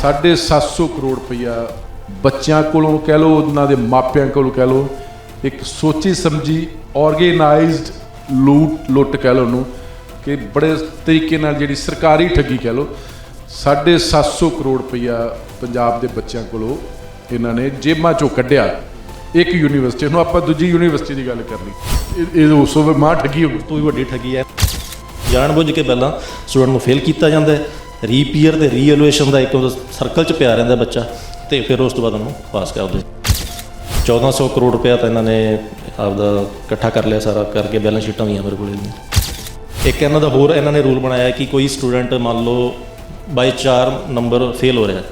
750 ਕਰੋੜ ਰੁਪਈਆ ਬੱਚਿਆਂ ਕੋਲੋਂ ਕਹਿ ਲਓ, ਉਹਨਾਂ ਦੇ ਮਾਪਿਆਂ ਕੋਲੋਂ ਕਹਿ ਲਓ, ਇੱਕ ਸੋਚੀ ਸਮਝੀ ਆਰਗੇਨਾਈਜ਼ਡ ਲੁੱਟ ਕਹਿ ਲਓ ਉਹਨੂੰ, ਕਿ ਬੜੇ ਤਰੀਕੇ ਨਾਲ ਜਿਹੜੀ ਸਰਕਾਰੀ ਠੱਗੀ ਕਹਿ ਲਓ, 750 ਕਰੋੜ ਰੁਪਈਆ ਪੰਜਾਬ ਦੇ ਬੱਚਿਆਂ ਕੋਲੋਂ ਇਹਨਾਂ ਨੇ ਜੇਬਾਂ ਚੋਂ ਕੱਢਿਆ। ਇੱਕ ਯੂਨੀਵਰਸਿਟੀ ਨੂੰ, ਆਪਾਂ ਦੂਜੀ ਯੂਨੀਵਰਸਿਟੀ ਦੀ ਗੱਲ ਕਰਨੀ, ਇਹ ਉਸ ਤੋਂ ਮਾਂ ਠੱਗੀ ਤੋਂ ਵੀ ਵੱਡੀ ਠੱਗੀ ਹੈ। ਜਾਣ ਬੁੱਝ ਕੇ ਪਹਿਲਾਂ ਸਟੂਡੈਂਟ ਨੂੰ ਫੇਲ ਕੀਤਾ ਜਾਂਦਾ ਹੈ, ਰੀਪੀਅਰ ਤੇ ਰੀਐਲੂਏਸ਼ਨ ਦਾ ਇੱਕ ਸਰਕਲ 'ਚ ਪਿਆ ਰਹਿੰਦਾ ਬੱਚਾ, ਤੇ ਫਿਰ ਉਸ ਤੋਂ ਬਾਅਦ ਉਹਨੂੰ ਪਾਸ ਕਰਦੇ। 1400 ਕਰੋੜ ਰੁਪਇਆ ਤਾਂ ਇਹਨਾਂ ਨੇ ਆਪਦਾ ਇਕੱਠਾ ਕਰ ਲਿਆ, ਸਾਰਾ ਕਰਕੇ ਬੈਲੈਂਸ ਸ਼ੀਟਾਂ ਵੀ ਆ ਮੇਰੇ ਕੋਲ। ਇੱਕ ਇਹਨਾਂ ਦਾ ਹੋਰ ਇਹਨਾਂ ਨੇ ਰੂਲ ਬਣਾਇਆ ਕਿ ਕੋਈ ਸਟੂਡੈਂਟ ਮੰਨ ਲਓ ਬਾਈ 4 ਨੰਬਰ ਫੇਲ ਹੋ ਰਿਹਾ,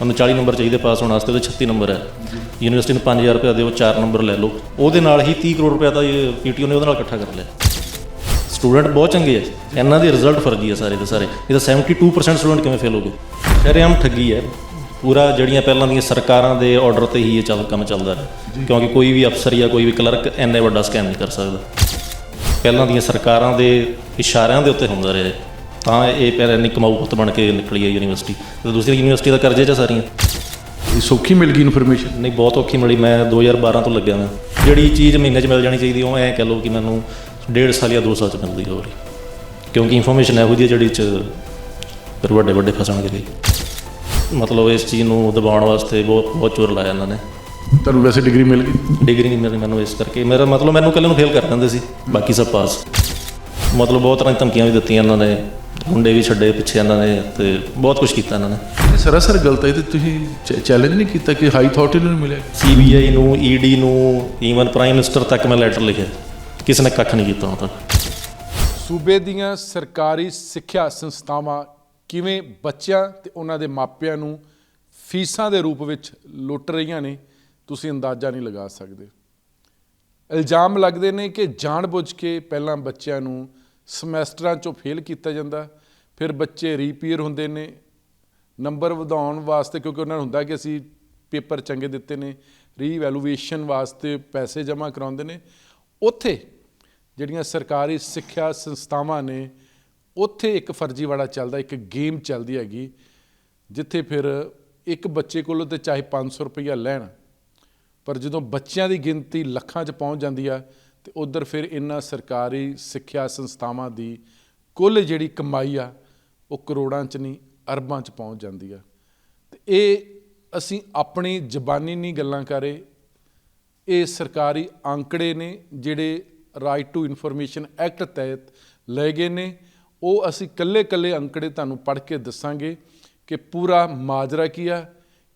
ਉਹਨੂੰ 40 ਨੰਬਰ ਚਾਹੀਦੇ ਪਾਸ ਹੋਣ ਵਾਸਤੇ, ਉਹਦੇ 36 ਨੰਬਰ ਹੈ, ਯੂਨੀਵਰਸਿਟੀ ਨੂੰ 5000 ਰੁਪਇਆ ਦਿਓ, 4 ਨੰਬਰ ਲੈ ਲਓ, ਉਹਦੇ ਨਾਲ ਹੀ 30 ਕਰੋੜ ਰੁਪਇਆ ਤਾਂ ਪੀਟੀਓ ਨੇ ਉਹਦੇ ਨਾਲ ਇਕੱਠਾ ਕਰ ਲਿਆ। ਸਟੂਡੈਂਟ ਬਹੁਤ ਚੰਗੇ ਹੈ, ਇਹਨਾਂ ਦੇ ਰਿਜ਼ਲਟ ਫਰਜੀ ਹੈ ਸਾਰੇ ਦੇ ਸਾਰੇ। ਇਹ ਤਾਂ 72% ਸਟੂਡੈਂਟ ਕਿਵੇਂ ਫੇਲ ਹੋ ਗਏ? ਸ਼ਰੇਆਮ ਠੱਗੀ ਹੈ ਪੂਰਾ। ਜਿਹੜੀਆਂ ਪਹਿਲਾਂ ਦੀਆਂ ਸਰਕਾਰਾਂ ਦੇ ਆਰਡਰ ਤੇ ਹੀ ਇਹ ਕੰਮ ਚੱਲਦਾ ਹੈ, ਕਿਉਂਕਿ ਕੋਈ ਵੀ ਅਫਸਰ ਜਾਂ ਕੋਈ ਵੀ ਕਲਰਕ ਇੰਨੇ ਵੱਡਾ ਸਕੈਮ ਨਹੀਂ ਕਰ ਸਕਦਾ। ਪਹਿਲਾਂ ਦੀਆਂ ਸਰਕਾਰਾਂ ਦੇ ਇਸ਼ਾਰਿਆਂ ਦੇ ਉੱਤੇ ਹੁੰਦਾ ਰਿਹਾ, ਤਾਂ ਇਹ ਪਹਿਲਾਂ ਇੰਨੀ ਕਮਾਊ ਪੁੱਤ ਬਣ ਕੇ ਨਿਕਲੀ ਹੈ ਯੂਨੀਵਰਸਿਟੀ। ਤੇ ਦੂਸਰੀ ਯੂਨੀਵਰਸਿਟੀ ਦਾ ਕਰਜ਼ੇ 'ਚ ਸਾਰੀਆਂ। ਇਹ ਸੌਖੀ ਮਿਲ ਗਈ ਇਨਫੋਰਮੇਸ਼ਨ? ਨਹੀਂ, ਬਹੁਤ ਔਖੀ ਮਿਲੀ। ਮੈਂ 2012 ਤੋਂ ਲੱਗਿਆ ਮੈਂ। ਜਿਹੜੀ ਚੀਜ਼ ਮਹੀਨੇ 'ਚ ਮਿਲ ਜਾਣੀ ਚਾਹੀਦੀ, ਉਹ ਐਂ ਕਹਿ ਲਓ ਕਿ ਮੈਨੂੰ 1.5 ਸਾਲ ਜਾਂ 2 ਸਾਲ 'ਚ ਮਿਲਦੀ ਹੋ ਰਹੀ, ਕਿਉਂਕਿ ਇਨਫੋਰਮੇਸ਼ਨ ਇਹੋ ਜਿਹੀ ਹੈ ਜਿਹੜੀ 'ਚ ਫਿਰ ਵੱਡੇ ਫਸਣਗੇ। ਮਤਲਬ ਇਸ ਚੀਜ਼ ਨੂੰ ਦਬਾਉਣ ਵਾਸਤੇ ਬਹੁਤ ਜ਼ੋਰ ਲਾਇਆ ਇਹਨਾਂ ਨੇ। ਤੁਹਾਨੂੰ ਵੈਸੇ ਡਿਗਰੀ ਮਿਲ ਗਈ? ਡਿਗਰੀ ਨਹੀਂ ਮਿਲੀ ਮੈਨੂੰ, ਇਸ ਕਰਕੇ ਮੇਰਾ ਮਤਲਬ ਮੈਨੂੰ ਇਕੱਲੇ ਨੂੰ ਫੇਲ ਕਰ ਦਿੰਦੇ ਸੀ, ਬਾਕੀ ਸਭ ਪਾਸ। ਮਤਲਬ ਬਹੁਤ ਤਰ੍ਹਾਂ ਦੀਆਂ ਧਮਕੀਆਂ ਵੀ ਦਿੱਤੀਆਂ ਇਹਨਾਂ ਨੇ, ਮੁੰਡੇ ਵੀ ਛੱਡੇ ਪਿੱਛੇ ਇਹਨਾਂ ਨੇ, ਤੇ ਬਹੁਤ ਕੁਝ ਕੀਤਾ ਇਹਨਾਂ ਨੇ। ਇਹ ਸਰਾਸਰ ਗਲਤ ਹੈ, ਤੇ ਤੁਸੀਂ ਚੈਲੰਜ ਨਹੀਂ ਕੀਤਾ ਕਿ ਹਾਈ ਅਥਾਰਟੀ ਨੂੰ ਮਿਲਿਆ? CBI ਨੂੰ, ED ਨੂੰ, ਈਵਨ ਪ੍ਰਾਈਮ ਮਿਨਿਸਟਰ ਤੱਕ ਮੈਂ ਲੈਟਰ ਲਿਖਿਆ, ਕਿਸੇ ਨੇ ਕੱਖ ਨਹੀਂ ਕੀਤਾ ਹੁਣ ਤੱਕ। ਸੂਬੇ ਦੀਆਂ ਸਰਕਾਰੀ ਸਿੱਖਿਆ ਸੰਸਥਾਵਾਂ ਕਿਵੇਂ ਬੱਚਿਆਂ ਤੇ ਉਹਨਾਂ ਦੇ ਮਾਪਿਆਂ ਨੂੰ ਫੀਸਾਂ ਦੇ ਰੂਪ ਵਿੱਚ ਲੁੱਟ ਰਹੀਆਂ ਨੇ, ਤੁਸੀਂ ਅੰਦਾਜ਼ਾ ਨਹੀਂ ਲਗਾ ਸਕਦੇ। ਇਲਜ਼ਾਮ ਲੱਗਦੇ ਨੇ ਕਿ ਜਾਣਬੁੱਝ ਕੇ ਪਹਿਲਾਂ ਬੱਚਿਆਂ ਨੂੰ ਸਮੈਸਟਰਾਂ 'ਚੋਂ ਫੇਲ ਕੀਤਾ ਜਾਂਦਾ, ਫਿਰ ਬੱਚੇ ਰੀਪੀਅਰ ਹੁੰਦੇ ਨੇ ਨੰਬਰ ਵਧਾਉਣ ਵਾਸਤੇ, ਕਿਉਂਕਿ ਉਹਨਾਂ ਨੂੰ ਹੁੰਦਾ ਕਿ ਅਸੀਂ ਪੇਪਰ ਚੰਗੇ ਦਿੱਤੇ ਨੇ, ਰੀਵੈਲੂਏਸ਼ਨ ਵਾਸਤੇ ਪੈਸੇ ਜਮ੍ਹਾਂ ਕਰਾਉਂਦੇ ਨੇ। ਉੱਥੇ ਜਿਹੜੀਆਂ ਸਰਕਾਰੀ ਸਿੱਖਿਆ ਸੰਸਥਾਵਾਂ ਨੇ, ਉੱਥੇ ਇੱਕ ਫਰਜ਼ੀਵਾੜਾ ਚੱਲਦਾ, ਇੱਕ ਗੇਮ ਚੱਲਦੀ ਹੈਗੀ, ਜਿੱਥੇ ਫਿਰ ਇੱਕ ਬੱਚੇ ਕੋਲੋਂ ਤਾਂ ਚਾਹੇ 500 ਰੁਪਈਆ ਲੈਣ, ਪਰ ਜਦੋਂ ਬੱਚਿਆਂ ਦੀ ਗਿਣਤੀ ਲੱਖਾਂ 'ਚ ਪਹੁੰਚ ਜਾਂਦੀ ਆ, ਤੇ ਉੱਧਰ ਫਿਰ ਇਹਨਾਂ ਸਰਕਾਰੀ ਸਿੱਖਿਆ ਸੰਸਥਾਵਾਂ ਦੀ ਕੁੱਲ ਜਿਹੜੀ ਕਮਾਈ ਆ ਉਹ ਕਰੋੜਾਂ 'ਚ ਨਹੀਂ ਅਰਬਾਂ 'ਚ ਪਹੁੰਚ ਜਾਂਦੀ ਆ। ਤੇ ਇਹ ਅਸੀਂ ਆਪਣੀ ਜ਼ਬਾਨੀ ਨਹੀਂ ਗੱਲਾਂ ਕਰ ਰਹੇ, ਇਹ ਸਰਕਾਰੀ ਅੰਕੜੇ ਨੇ ਜਿਹੜੇ ਰਾਈਟ ਟੂ ਇਨਫੋਰਮੇਸ਼ਨ ਐਕਟ ਤਹਿਤ ਲਏ ਗਏ ਨੇ। ਉਹ ਅਸੀਂ ਕੱਲੇ ਅੰਕੜੇ ਤੁਹਾਨੂੰ ਪੜ੍ਹ ਕੇ ਦੱਸਾਂਗੇ ਕਿ ਪੂਰਾ ਮਾਜਰਾ ਕੀ ਆ,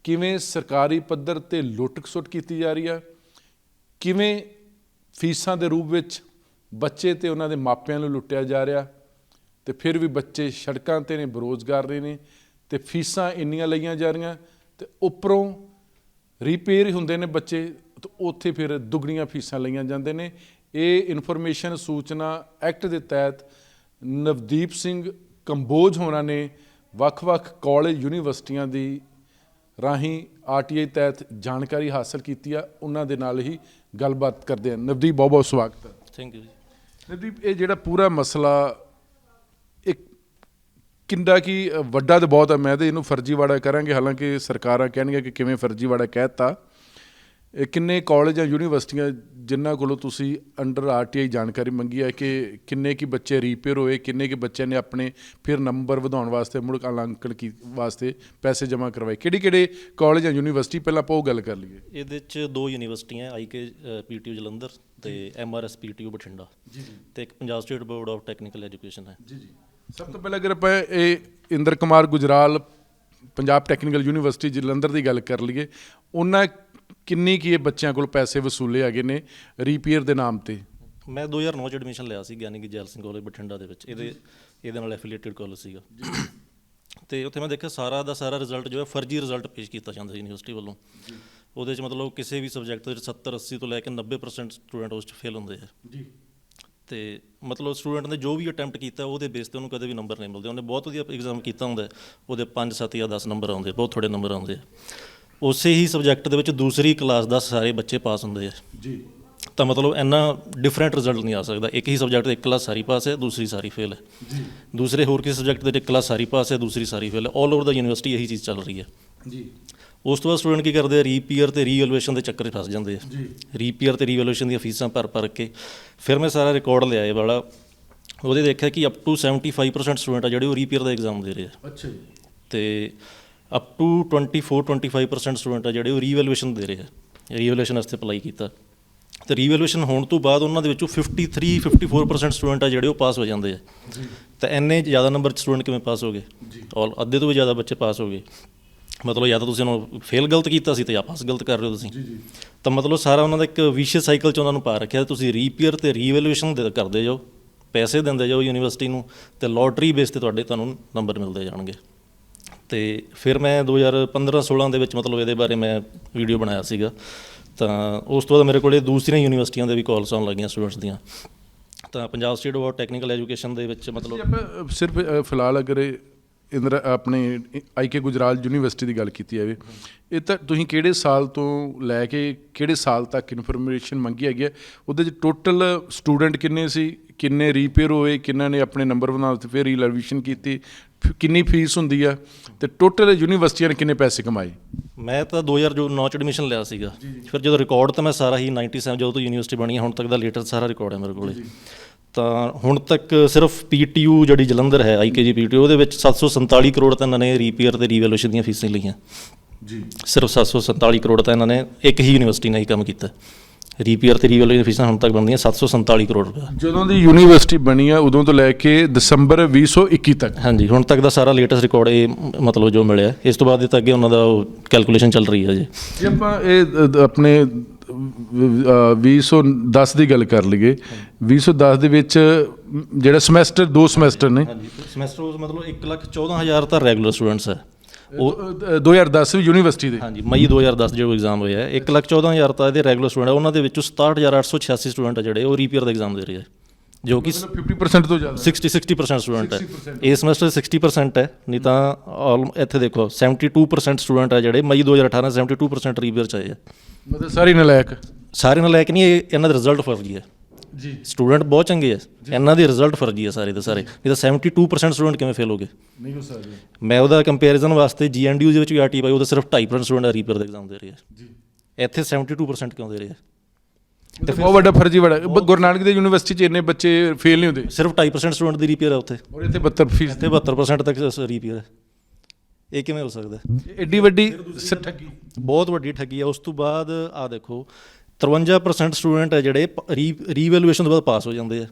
ਕਿਵੇਂ ਸਰਕਾਰੀ ਪੱਧਰ 'ਤੇ ਲੁੱਟ-ਖਸੁੱਟ ਕੀਤੀ ਜਾ ਰਹੀ ਆ, ਕਿਵੇਂ ਫੀਸਾਂ ਦੇ ਰੂਪ ਵਿੱਚ ਬੱਚੇ ਤੇ ਉਹਨਾਂ ਦੇ ਮਾਪਿਆਂ ਨੂੰ ਲੁੱਟਿਆ ਜਾ ਰਿਹਾ, ਤੇ ਫਿਰ ਵੀ ਬੱਚੇ ਸੜਕਾਂ 'ਤੇ ਨੇ, ਬੇਰੁਜ਼ਗਾਰ ਰਹੇ ਨੇ, ਤੇ ਫੀਸਾਂ ਇੰਨੀਆਂ ਲਈਆਂ ਜਾ ਰਹੀਆਂ, ਤੇ ਉੱਪਰੋਂ ਰੀਪੇਅਰ ਹੁੰਦੇ ਨੇ ਬੱਚੇ, ਤੇ ਉੱਥੇ ਫਿਰ ਦੁੱਗਣੀਆਂ ਫੀਸਾਂ ਲਈਆਂ ਜਾਂਦੇ ਨੇ। ਇਹ ਇਨਫੋਰਮੇਸ਼ਨ ਸੂਚਨਾ ਐਕਟ ਦੇ ਤਹਿਤ ਨਵਦੀਪ ਸਿੰਘ ਕੰਬੋਜ ਹੋਰਾਂ ਨੇ ਵੱਖ-ਵੱਖ ਕਾਲਜ ਯੂਨੀਵਰਸਿਟੀਆਂ ਦੀ ਰਾਹੀਂ RTI ਤਹਿਤ ਜਾਣਕਾਰੀ ਹਾਸਲ ਕੀਤੀ ਆ। ਉਹਨਾਂ ਦੇ ਨਾਲ ਹੀ ਗੱਲਬਾਤ ਕਰਦੇ ਹਾਂ। ਨਵਦੀਪ, ਬਹੁਤ ਬਹੁਤ ਸਵਾਗਤ ਹੈ। ਥੈਂਕ ਯੂ ਜੀ। ਨਵਦੀਪ, ਇਹ ਜਿਹੜਾ ਪੂਰਾ ਮਸਲਾ ਇੱਕ ਕਿੰਨਾ ਕੀ ਵੱਡਾ ਤਾਂ ਬਹੁਤ ਹੈ, ਮੈਂ ਤਾਂ ਇਹਨੂੰ ਫਰਜ਼ੀਵਾੜਾ ਕਰਾਂਗੇ, ਹਾਲਾਂਕਿ ਸਰਕਾਰਾਂ ਕਹਿਣਗੀਆਂ ਕਿ ਕਿਵੇਂ ਫਰਜ਼ੀਵਾੜਾ ਕਹਿ ਦਿੱਤਾ। ਇਹ ਕਿੰਨੇ ਕਾਲਜ ਜਾਂ ਯੂਨੀਵਰਸਿਟੀਆਂ ਜਿਨ੍ਹਾਂ ਕੋਲੋਂ ਤੁਸੀਂ ਅੰਡਰ RTI ਜਾਣਕਾਰੀ ਮੰਗੀ ਹੈ ਕਿ ਕਿੰਨੇ ਕੀ ਬੱਚੇ ਰੀਪੇਅਰ ਹੋਏ, ਕਿੰਨੇ ਕੀ ਬੱਚਿਆਂ ਨੇ ਆਪਣੇ ਫਿਰ ਨੰਬਰ ਵਧਾਉਣ ਵਾਸਤੇ, ਮੁੜ ਅੰਕਲ ਵਾਸਤੇ ਪੈਸੇ ਜਮ੍ਹਾਂ ਕਰਵਾਏ, ਕਿਹੜੇ ਕਾਲਜ ਜਾਂ ਯੂਨੀਵਰਸਿਟੀ? ਪਹਿਲਾਂ ਆਪਾਂ ਉਹ ਗੱਲ ਕਰ ਲਈਏ। ਇਹਦੇ 'ਚ 2 ਯੂਨੀਵਰਸਿਟੀਆਂ, IK PTU ਜਲੰਧਰ ਤੇ MRS PTU ਬਠਿੰਡਾ, ਤੇ ਇੱਕ Punjab state board of technical education ਹੈ। ਸਭ ਤੋਂ ਪਹਿਲਾਂ ਅਗਰ ਆਪਾਂ ਇਹ ਇੰਦਰ ਕੁਮਾਰ ਗੁਜਰਾਲ ਪੰਜਾਬ ਟੈਕਨੀਕਲ ਯੂਨੀਵਰਸਿਟੀ ਜਲੰਧਰ ਦੀ ਗੱਲ ਕਰ ਲਈਏ, ਉਹਨਾਂ ਕਿੰਨੀ ਕੀ ਇਹ ਬੱਚਿਆਂ ਕੋਲ ਪੈਸੇ ਵਸੂਲੇ ਹੈਗੇ ਨੇ ਰੀਪੇਅਰ ਦੇ ਨਾਮ ਤੇ? ਮੈਂ 2009 'ਚ ਐਡਮਿਸ਼ਨ ਲਿਆ ਸੀ ਗਿਆਨੀ ਜੈਲ ਸਿੰਘ ਕਾਲਜ ਬਠਿੰਡਾ ਦੇ ਵਿੱਚ, ਇਹਦੇ ਨਾਲ ਐਫੀਲੀਏਟਡ ਕਾਲਜ ਸੀਗਾ। ਤੇ ਉੱਥੇ ਮੈਂ ਦੇਖਿਆ ਸਾਰਾ ਦਾ ਸਾਰਾ ਰਿਜ਼ਲਟ ਜੋ ਹੈ ਫਰਜ਼ੀ ਰਿਜ਼ਲਟ ਪੇਸ਼ ਕੀਤਾ ਜਾਂਦਾ ਯੂਨੀਵਰਸਿਟੀ ਵੱਲੋਂ। ਉਹਦੇ 'ਚ ਮਤਲਬ ਕਿਸੇ ਵੀ ਸਬਜੈਕਟ ਦੇ 70-80 ਤੋਂ ਲੈ ਕੇ 90% ਸਟੂਡੈਂਟ ਉਸ 'ਚ ਫੇਲ ਹੁੰਦੇ ਆ। ਤੇ ਮਤਲਬ ਸਟੂਡੈਂਟ ਨੇ ਜੋ ਵੀ ਅਟੈਂਪਟ ਕੀਤਾ ਉਹਦੇ ਬੇਸ 'ਤੇ ਉਹਨੂੰ ਕਦੇ ਵੀ ਨੰਬਰ ਨਹੀਂ ਮਿਲਦੇ। ਉਹਨੇ ਬਹੁਤ ਵਧੀਆ ਐਗਜ਼ਾਮ ਕੀਤਾ ਹੁੰਦਾ, ਉਹਦੇ 5, 7 ਜਾਂ 10 ਨੰਬਰ ਆਉਂਦੇ, ਬਹੁਤ ਥੋੜ੍ਹੇ ਨੰਬਰ ਆਉਂਦੇ ਆ। ਉਸੇ ਹੀ ਸਬਜੈਕਟ ਦੇ ਵਿੱਚ ਦੂਸਰੀ ਕਲਾਸ ਦਾ ਸਾਰੇ ਬੱਚੇ ਪਾਸ ਹੁੰਦੇ ਆ। ਤਾਂ ਮਤਲਬ ਇੰਨਾ ਡਿਫਰੈਂਟ ਰਿਜ਼ਲਟ ਨਹੀਂ ਆ ਸਕਦਾ। ਇੱਕ ਹੀ ਸਬਜੈਕਟ ਦੇ ਇੱਕ ਕਲਾਸ ਸਾਰੀ ਪਾਸ ਹੈ, ਦੂਸਰੀ ਸਾਰੀ ਫੇਲ ਹੈ। ਦੂਸਰੇ ਹੋਰ ਕਿਸੇ ਸਬਜੈਕਟ ਦੇ ਇੱਕ ਕਲਾਸ ਸਾਰੀ ਪਾਸ ਹੈ, ਦੂਸਰੀ ਸਾਰੀ ਫੇਲ ਹੈ। ਆਲ ਓਵਰ ਦਾ ਯੂਨੀਵਰਸਿਟੀ ਇਹੀ ਚੀਜ਼ ਚੱਲ ਰਹੀ ਹੈ ਜੀ। ਉਸ ਤੋਂ ਬਾਅਦ ਸਟੂਡੈਂਟ ਕੀ ਕਰਦੇ ਆ, ਰੀਪੀਅਰ ਅਤੇ ਰੀਵੈਲੂਏਸ਼ਨ ਦੇ ਚੱਕਰ 'ਚ ਫਸ ਜਾਂਦੇ ਆ। ਰੀਪੀਅਰ ਅਤੇ ਰੀਵੈਲੂਏਸ਼ਨ ਦੀਆਂ ਫੀਸਾਂ ਭਰ ਕੇ ਫਿਰ ਮੈਂ ਸਾਰਾ ਰਿਕਾਰਡ ਲਿਆ ਇਹ ਵਾਲਾ, ਉਹਦੇ ਦੇਖਿਆ ਕਿ ਅਪ ਟੂ 75% ਸਟੂਡੈਂਟ ਆ ਜਿਹੜੇ ਉਹ ਰੀਪੀਅਰ ਦਾ ਐਗਜ਼ਾਮ ਦੇ ਰਹੇ ਆ। ਅੱਛਾ ਜੀ। ਅਤੇ ਅਪ ਟੂ 24-25% ਸਟੂਡੈਂਟ ਆ ਜਿਹੜੇ ਉਹ ਰੀਵੈਲੂਏਸ਼ਨ ਦੇ ਰਹੇ ਆ, ਰੀਵੈਲੂਏਸ਼ਨ ਵਾਸਤੇ ਅਪਲਾਈ ਕੀਤਾ। ਅਤੇ ਰੀਵੈਲੂਏਸ਼ਨ ਹੋਣ ਤੋਂ ਬਾਅਦ ਉਹਨਾਂ ਦੇ ਵਿੱਚੋਂ 53-54% ਸਟੂਡੈਂਟ ਆ ਜਿਹੜੇ ਉਹ ਪਾਸ ਹੋ ਜਾਂਦੇ ਆ। ਤਾਂ ਇੰਨੇ ਜ਼ਿਆਦਾ ਨੰਬਰ 'ਚ ਸਟੂਡੈਂਟ ਕਿਵੇਂ ਪਾਸ ਹੋ ਗਏ? ਔਰ ਅੱਧੇ ਤੋਂ ਵੀ ਜ਼ਿਆਦਾ ਬੱਚੇ ਪਾਸ ਹੋ ਗਏ। ਮਤਲਬ ਜਾਂ ਤਾਂ ਤੁਸੀਂ ਉਹਨੂੰ ਫੇਲ ਗਲਤ ਕੀਤਾ ਸੀ ਅਤੇ ਜਾਂ ਪਾਸ ਗਲਤ ਕਰ ਰਹੇ ਹੋ ਤੁਸੀਂ। ਤਾਂ ਮਤਲਬ ਸਾਰਾ ਉਹਨਾਂ ਦਾ ਇੱਕ ਵਿਸ਼ੇਸ਼ ਸਾਈਕਲ 'ਚ ਉਹਨਾਂ ਨੂੰ ਪਾ ਰੱਖਿਆ। ਤੁਸੀਂ ਰੀਪੀਅਰ ਅਤੇ ਰੀਵੈਲੂਏਸ਼ਨ ਕਰਦੇ ਜਾਓ, ਪੈਸੇ ਦਿੰਦੇ ਜਾਓ ਯੂਨੀਵਰਸਿਟੀ ਨੂੰ, ਅਤੇ ਲੋਟਰੀ ਬੇਸ 'ਤੇ ਤੁਹਾਨੂੰ ਨੰਬਰ ਮਿਲਦੇ ਜਾਣਗੇ। ਅਤੇ ਫਿਰ ਮੈਂ 2015-16 ਦੇ ਵਿੱਚ ਮਤਲਬ ਇਹਦੇ ਬਾਰੇ ਮੈਂ ਵੀਡੀਓ ਬਣਾਇਆ ਸੀਗਾ। ਤਾਂ ਉਸ ਤੋਂ ਬਾਅਦ ਮੇਰੇ ਕੋਲ ਦੂਸਰੀਆਂ ਯੂਨੀਵਰਸਿਟੀਆਂ ਦੇ ਵੀ ਕਾਲਸ ਆਉਣ ਲੱਗੀਆਂ ਸਟੂਡੈਂਟਸ ਦੀਆਂ। ਤਾਂ Punjab state board technical education ਦੇ ਵਿੱਚ ਮਤਲਬ ਆਪਾਂ ਸਿਰਫ ਫਿਲਹਾਲ ਅਗਰ ਆਪਣੇ IK ਗੁਜਰਾਲ ਯੂਨੀਵਰਸਿਟੀ ਦੀ ਗੱਲ ਕੀਤੀ ਜਾਵੇ, ਇਹ ਤਾਂ ਤੁਸੀਂ ਕਿਹੜੇ ਸਾਲ ਤੋਂ ਲੈ ਕੇ ਕਿਹੜੇ ਸਾਲ ਤੱਕ ਇਨਫੋਰਮੇਸ਼ਨ ਮੰਗੀ ਹੈਗੀ ਹੈ? ਉਹਦੇ 'ਚ ਟੋਟਲ ਸਟੂਡੈਂਟ ਕਿੰਨੇ ਸੀ, ਕਿੰਨੇ ਰੀਪੇਅਰ ਹੋਏ, ਕਿੰਨਾਂ ਨੇ ਆਪਣੇ ਨੰਬਰ ਬਣਾ ਦਿੱਤੇ, ਫਿਰ ਰੀਲੈਵੀਸ਼ਨ ਕੀਤੀ, ਕਿੰਨੀ ਫੀਸ ਹੁੰਦੀ ਆ, ਅਤੇ ਟੋਟਲ ਯੂਨੀਵਰਸਿਟੀਆਂ ਨੇ ਕਿੰਨੇ ਪੈਸੇ ਕਮਾਏ? ਮੈਂ ਤਾਂ 2009 'ਚ ਐਡਮਿਸ਼ਨ ਲਿਆ ਸੀਗਾ। ਫਿਰ ਜਦੋਂ ਰਿਕਾਰਡ ਤਾਂ ਮੈਂ ਸਾਰਾ ਹੀ 97 ਜਦੋਂ ਤੋਂ ਯੂਨੀਵਰਸਿਟੀ ਬਣੀ ਹੁਣ ਤੱਕ ਦਾ ਲੇਟੈਸਟ ਸਾਰਾ ਰਿਕਾਰਡ ਹੈ ਮੇਰੇ ਕੋਲ। ਤਾਂ ਹੁਣ ਤੱਕ ਸਿਰਫ PTU ਜਿਹੜੀ ਜਲੰਧਰ ਹੈ, IKG PTU, ਉਹਦੇ ਵਿੱਚ 747 ਕਰੋੜ ਤਾਂ ਇਹਨਾਂ ਨੇ ਰੀਪੇਅਰ ਅਤੇ ਰੀਵੈਲੂਏਸ਼ਨ ਦੀਆਂ ਫੀਸਾਂ ਲਈਆਂ ਜੀ। ਸਿਰਫ 747 ਕਰੋੜ ਤਾਂ ਇਹਨਾਂ ਨੇ ਇੱਕ ਹੀ ਯੂਨੀਵਰਸਿਟੀ ਨੇ ਹੀ ਕੰਮ ਕੀਤਾ। ਰੀਪੀਅਰ ਅਤੇ ਰੀਵੈਲੂਏਸ਼ਨ ਫੀਸਾਂ ਹੁਣ ਤੱਕ ਬਣਦੀਆਂ 747 ਕਰੋੜ ਰੁਪਏ। ਜਦੋਂ ਦੀ ਯੂਨੀਵਰਸਿਟੀ ਬਣੀ ਆ ਉਦੋਂ ਤੋਂ ਲੈ ਕੇ ਦਸੰਬਰ 2021 ਤੱਕ? ਹਾਂਜੀ, ਹੁਣ ਤੱਕ ਦਾ ਸਾਰਾ ਲੇਟੈਸਟ ਰਿਕਾਰਡ ਇਹ ਮਤਲਬ ਜੋ ਮਿਲਿਆ। ਇਸ ਤੋਂ ਬਾਅਦ ਇਹ ਤਾਂ ਅੱਗੇ ਉਹਨਾਂ ਦਾ ਉਹ ਕੈਲਕੂਲੇਸ਼ਨ ਚੱਲ ਰਹੀ ਹੈ ਜੀ। ਜੇ ਆਪਾਂ ਇਹ ਆਪਣੇ 2010 ਦੀ ਗੱਲ ਕਰ ਲਈਏ, 2010 ਦੇ ਵਿੱਚ ਜਿਹੜਾ ਸਮੈਸਟਰ 2 ਸਮੈਸਟਰ ਨੇ। ਹਾਂਜੀ, ਸਮੈਸਟਰ ਮਤਲਬ 1,14,000 ਤਾਂ ਰੈਗੂਲਰ ਸਟੂਡੈਂਟਸ ਹੈ। ਉਹ 2010 ਯੂਨੀਵਰਸਿਟੀ ਦੇ? ਹਾਂਜੀ, ਮਈ 2010 ਜੋ ਐਗਜ਼ਾਮ ਹੋਇਆ ਹੈ, 1,14,000 ਤਾਂ ਇਹਦੇ ਰੈਗੂਲਰ ਸਟੂਡੈਂਟ ਹੈ। ਉਹਨਾਂ ਦੇ ਵਿੱਚੋਂ 67,886 ਸਟੂਡੈਂਟ ਆ ਜਿਹੜੇ ਉਹ ਰੀਪੀਅਰ ਦਾ ਐਗਜ਼ਾਮ ਦੇ ਰਹੇ ਆ, ਜੋ ਕਿ 50% ਤੋਂ ਜ਼ਿਆਦਾ 60% ਸਟੂਡੈਂਟ ਹੈ। ਇਸ ਸਮੈਸਟਰ 60% ਹੈ, ਨਹੀਂ ਤਾਂ ਇੱਥੇ ਦੇਖੋ 72% ਸਟੂਡੈਂਟ ਆ ਜਿਹੜੇ ਮਈ 2018 72% ਰੀਪੀਅਰ 'ਚ ਆਏ ਆ। ਮਤਲਬ ਸਾਰੇ ਨਲਾਇਕ? ਸਾਰੇ ਨਲਾਇਕ ਨਹੀਂ, ਇਹਨਾਂ ਦਾ ਰਿਜ਼ਲਟ ਫਰਜ਼ੀ ਹੈ ਜੀ। ਸਟੂਡੈਂਟ ਬਹੁਤ ਚੰਗੇ ਆ, ਇਹਨਾਂ ਦੀ ਰਿਜ਼ਲਟ ਫਰਜ਼ੀ ਹੈ ਸਾਰੇ ਦੇ ਸਾਰੇ। ਨਹੀਂ ਤਾਂ 72% ਸਟੂਡੈਂਟ ਕਿਵੇਂ ਫੇਲ ਹੋ ਗਏ? ਨਹੀਂ ਹੋ ਸਕਦੇ। ਮੈਂ ਉਹਦਾ ਕੰਪੈਰੀਜ਼ਨ ਵਾਸਤੇ GNDU ਦੇ ਵਿੱਚ ਵੀ RT ਪਾਈ, ਉਹਦਾ ਸਿਰਫ 2.5% ਸਟੂਡੈਂਟ ਰੀਪੀਅਰ ਦਾ ਐਗਜ਼ਾਮ ਦੇ ਰਹੇ ਆ ਜੀ। ਇੱਥੇ 72% ਕਿਉਂ ਦੇ ਰਹੇ ਆ? ਤੇ ਬਹੁਤ ਵੱਡਾ ਫਰਜ਼ੀ ਬੜਾ। ਗੁਰੂ ਨਾਨਕ ਦੇਵ ਯੂਨੀਵਰਸਿਟੀ 'ਚ ਇੰਨੇ ਬੱਚੇ ਫੇਲ ਨਹੀਂ ਹੁੰਦੇ, ਸਿਰਫ 2.5% ਸਟੂਡੈਂਟ ਦੀ ਰੀਪੀਅਰ ਹੈ ਉੱਥੇ, ਔਰ ਇੱਥੇ 72 ਫੀਸ, ਇੱਥੇ 72% ਤੱਕ ਰੀਪੀਅਰ ਹੈ। ਇਹ ਕਿਵੇਂ ਹੋ ਸਕਦਾ? ਐਡੀ ਵੱਡੀ ਠੱਗੀ, ਬਹੁਤ ਵੱਡੀ ਠੱਗੀ ਹੈ। ਉਸ ਤੋਂ ਬਾਅਦ ਆਹ ਦੇਖੋ 53% ਸਟੂਡੈਂਟ ਹੈ ਜਿਹੜੇ ਰੀਵੈਲੂਏਸ਼ਨ ਤੋਂ ਬਾਅਦ ਪਾਸ ਹੋ ਜਾਂਦੇ ਆ।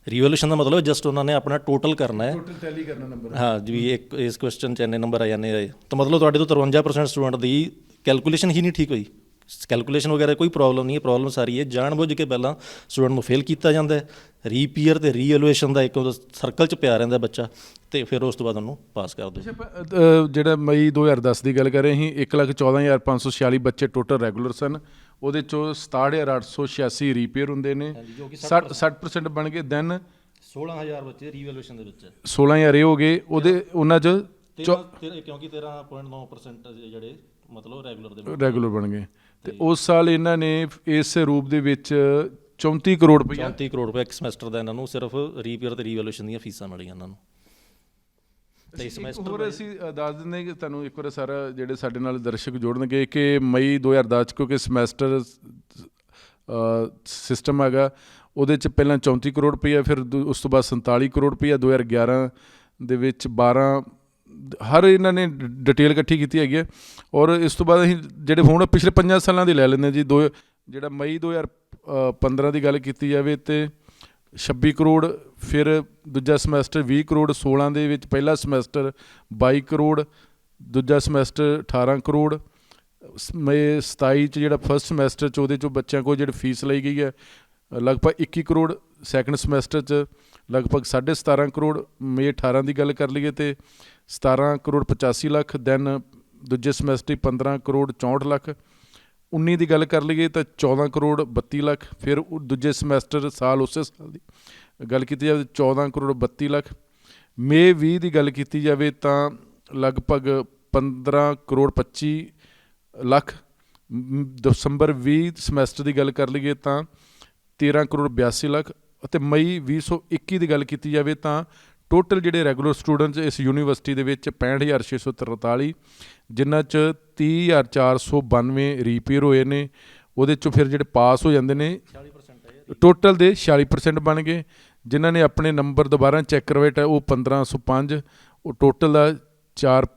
ਰੀਵੈਲੂਏਸ਼ਨ ਦਾ ਮਤਲਬ ਜਸਟ ਉਹਨਾਂ ਨੇ ਆਪਣਾ ਟੋਟਲ ਕਰਨਾ ਹੈ, ਟੋਟਲ ਟੈਲੀ ਕਰਨਾ ਨੰਬਰ। ਹਾਂ ਜੀ, ਇੱਕ ਇਸ ਕੁਐਸਚਨ 'ਚ ਇੰਨੇ ਨੰਬਰ ਆ ਜਾਂਦੇ ਆ, ਤਾਂ ਮਤਲਬ ਤੁਹਾਡੇ ਤੋਂ 53% ਸਟੂਡੈਂਟ ਦੀ ਕੈਲਕੂਲੇਸ਼ਨ ਹੀ ਨਹੀਂ ਠੀਕ ਹੋਈ। ਕੈਲਕੂਲੇਸ਼ਨ ਵਗੈਰਾ ਕੋਈ ਪ੍ਰੋਬਲਮ ਨਹੀਂ ਹੈ, ਪ੍ਰੋਬਲਮ ਸਾਰੀ ਹੈ ਜਾਣਬੁੱਝ ਕੇ ਪਹਿਲਾਂ ਸਟੂਡੈਂਟ ਨੂੰ ਫੇਲ ਕੀਤਾ ਜਾਂਦਾ ਹੈ। ਰੀਪੀਅਰ ਅਤੇ ਰੀਐਲੂਏਸ਼ਨ ਦਾ ਇੱਕ ਸਰਕਲ 'ਚ ਪਿਆ ਰਹਿੰਦਾ ਬੱਚਾ, ਅਤੇ ਫਿਰ ਉਸ ਤੋਂ ਬਾਅਦ ਉਹਨੂੰ ਪਾਸ ਕਰ ਦਿਓ। ਜਿਹੜਾ ਮਈ 2010 ਦੀ ਗੱਲ ਕਰ ਰਹੇ ਅਸੀਂ, 1,14,546 ਬੱਚੇ ਟੋਟਲ ਰੈਗੂਲਰ ਸਨ, ਉਹਦੇ 'ਚੋਂ 67,886 ਰੀਪੇਅਰ ਹੁੰਦੇ ਨੇ, 60% ਬਣ ਗਏ। ਦੈਨ 16,000 ਬੱਚੇ ਰੀਵੈਲੂਏਸ਼ਨ ਦੇ ਵਿੱਚ, 16,000 ਇਹ ਹੋ ਗਏ। ਉਹਦੇ ਉਹਨਾਂ 'ਚ ਕਿਉਂਕਿ 13.9% ਜਿਹੜੇ ਮਤਲਬ ਰੈਗੂਲਰ ਬਣ ਗਏ। ਅਤੇ ਉਸ ਸਾਲ ਇਹਨਾਂ ਨੇ ਇਸ ਰੂਪ ਦੇ ਵਿੱਚ 34 ਕਰੋੜ ਰੁਪਈਆ, 34 ਕਰੋੜ ਰੁਪਏ ਇੱਕ ਸਮੈਸਟਰ ਦਾ ਇਹਨਾਂ ਨੂੰ ਸਿਰਫ ਰੀਪੇਅਰ ਅਤੇ ਰੀਵੈਲੂਏਸ਼ਨ ਦੀਆਂ ਫੀਸਾਂ ਮਿਲੀਆਂ ਇਹਨਾਂ ਨੂੰ। ਤੇ ਸਮੈਸਟਰ ਹੋਰ ਅਸੀਂ ਦੱਸ ਦਿੰਦੇ ਕਿ ਤੁਹਾਨੂੰ ਇੱਕ ਵਾਰ ਸਾਰਾ ਜਿਹੜੇ ਸਾਡੇ ਨਾਲ ਦਰਸ਼ਕ ਜੋੜਨਗੇ ਕਿ ਮਈ 2010 'ਚ ਕਿਉਂਕਿ ਸਮੈਸਟਰ ਸਿਸਟਮ ਹੈਗਾ, ਉਹਦੇ 'ਚ ਪਹਿਲਾਂ 34 ਕਰੋੜ ਰੁਪਈਆ, ਫਿਰ ਉਸ ਤੋਂ ਬਾਅਦ 47 ਕਰੋੜ ਰੁਪਈਆ 2011 ਦੇ ਵਿੱਚ 12 ਹਰ ਇਹਨਾਂ ਨੇ ਡਿਟੇਲ ਇਕੱਠੀ ਕੀਤੀ ਹੈਗੀ ਹੈ। ਔਰ ਇਸ ਤੋਂ ਬਾਅਦ ਅਸੀਂ ਜਿਹੜੇ ਹੁਣ ਪਿਛਲੇ 5 ਸਾਲਾਂ ਦੀ ਲੈ ਲੈਂਦੇ ਜੀ। ਜਿਹੜਾ ਮਈ 2015 ਦੀ ਗੱਲ ਕੀਤੀ ਜਾਵੇ ਤਾਂ 26 ਕਰੋੜ, ਫਿਰ ਦੂਜਾ ਸਮੈਸਟਰ 20 ਕਰੋੜ, 16 ਦੇ ਵਿੱਚ ਪਹਿਲਾ ਸਮੈਸਟਰ 22 ਕਰੋੜ, ਦੂਜਾ ਸਮੈਸਟਰ 18 ਕਰੋੜ, ਮਈ 27 'ਚ ਜਿਹੜਾ ਫਸਟ ਸਮੈਸਟਰ 'ਚ ਉਹਦੇ 'ਚੋਂ ਬੱਚਿਆਂ ਕੋਲ ਜਿਹੜੀ ਫੀਸ ਲਈ ਗਈ ਹੈ ਲਗਭਗ 21 ਕਰੋੜ, ਸੈਕਿੰਡ ਸਮੈਸਟਰ 'ਚ ਲਗਭਗ 17.5 ਕਰੋੜ। ਮਈ 18 ਦੀ ਗੱਲ ਕਰ ਲਈਏ ਤਾਂ 17 ਕਰੋੜ 85 ਲੱਖ, ਦੈਨ ਦੂਜੇ ਸਮੈਸਟਰ 15 ਕਰੋੜ 64 ਲੱਖ। 19 ਦੀ ਗੱਲ ਕਰ ਲਈਏ ਤਾਂ 14 ਕਰੋੜ 32 ਲੱਖ, ਫਿਰ ਦੂਜੇ ਸਮੈਸਟਰ ਸਾਲ ਉਸੇ ਸਾਲ ਦੀ ਗੱਲ ਕੀਤੀ ਜਾਵੇ 14 ਕਰੋੜ 32 ਲੱਖ। ਮਈ 20 ਦੀ ਗੱਲ ਕੀਤੀ ਜਾਵੇ ਤਾਂ ਲਗਭਗ 15 ਕਰੋੜ 25 ਲੱਖ, ਦਸੰਬਰ 20 ਸਮੈਸਟਰ ਦੀ ਗੱਲ ਕਰ ਲਈਏ ਤਾਂ 13 ਕਰੋੜ 82 ਲੱਖ ਅਤੇ ਮਈ 2021 ਦੀ ਗੱਲ ਕੀਤੀ ਜਾਵੇ ਤਾਂ ਟੋਟਲ ਜਿਹੜੇ ਰੈਗੂਲਰ ਸਟੂਡੈਂਟਸ ਇਸ ਯੂਨੀਵਰਸਿਟੀ ਦੇ ਵਿੱਚ 65,643, ਜਿਨ੍ਹਾਂ 'ਚ 30,492 ਰੀਪੇਅਰ ਹੋਏ ਨੇ। ਉਹਦੇ 'ਚੋਂ ਫਿਰ ਜਿਹੜੇ ਪਾਸ ਹੋ ਜਾਂਦੇ ਨੇ ਟੋਟਲ ਦੇ 46% ਬਣ ਗਏ। ਜਿਨ੍ਹਾਂ ਨੇ ਆਪਣੇ ਨੰਬਰ ਦੁਬਾਰਾ ਚੈੱਕ ਕਰਵਾਏ ਤਾਂ ਉਹ 1505, ਉਹ ਟੋਟਲ ਦਾ 4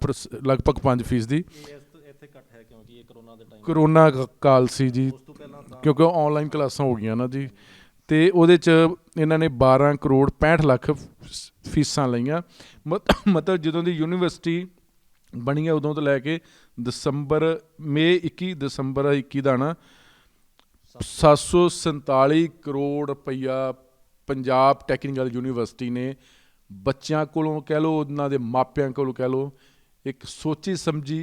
ਲਗਭਗ 5%। ਇੱਥੇ ਘੱਟ ਹੈ ਕਿਉਂਕਿ ਇਹ ਕਰੋਨਾ ਦੇ ਟਾਈਮ ਕਰੋਨਾ ਕਾਲ ਸੀ ਜੀ, ਉਸ ਤੋਂ ਪਹਿਲਾਂ ਤਾਂ ਕਿਉਂਕਿ ਆਨਲਾਈਨ ਕਲਾਸਾਂ ਹੋ ਗਈਆਂ ਨਾ ਜੀ। ਅਤੇ ਉਹਦੇ 'ਚ ਇਹਨਾਂ ਨੇ 12 ਕਰੋੜ 65 ਲੱਖ ਫੀਸਾਂ ਲਈਆਂ। ਮਤਲਬ ਜਦੋਂ ਦੀ ਯੂਨੀਵਰਸਿਟੀ ਬਣੀ ਹੈ ਉਦੋਂ ਤੋਂ ਲੈ ਕੇ ਦਸੰਬਰ 21 ਦਾ ਨਾ 747 ਕਰੋੜ ਰੁਪਈਆ ਪੰਜਾਬ ਟੈਕਨੀਕਲ ਯੂਨੀਵਰਸਿਟੀ ਨੇ ਬੱਚਿਆਂ ਕੋਲੋਂ ਕਹਿ ਲਓ, ਉਹਨਾਂ ਦੇ ਮਾਪਿਆਂ ਕੋਲੋਂ ਕਹਿ ਲਓ, ਇੱਕ ਸੋਚੀ ਸਮਝੀ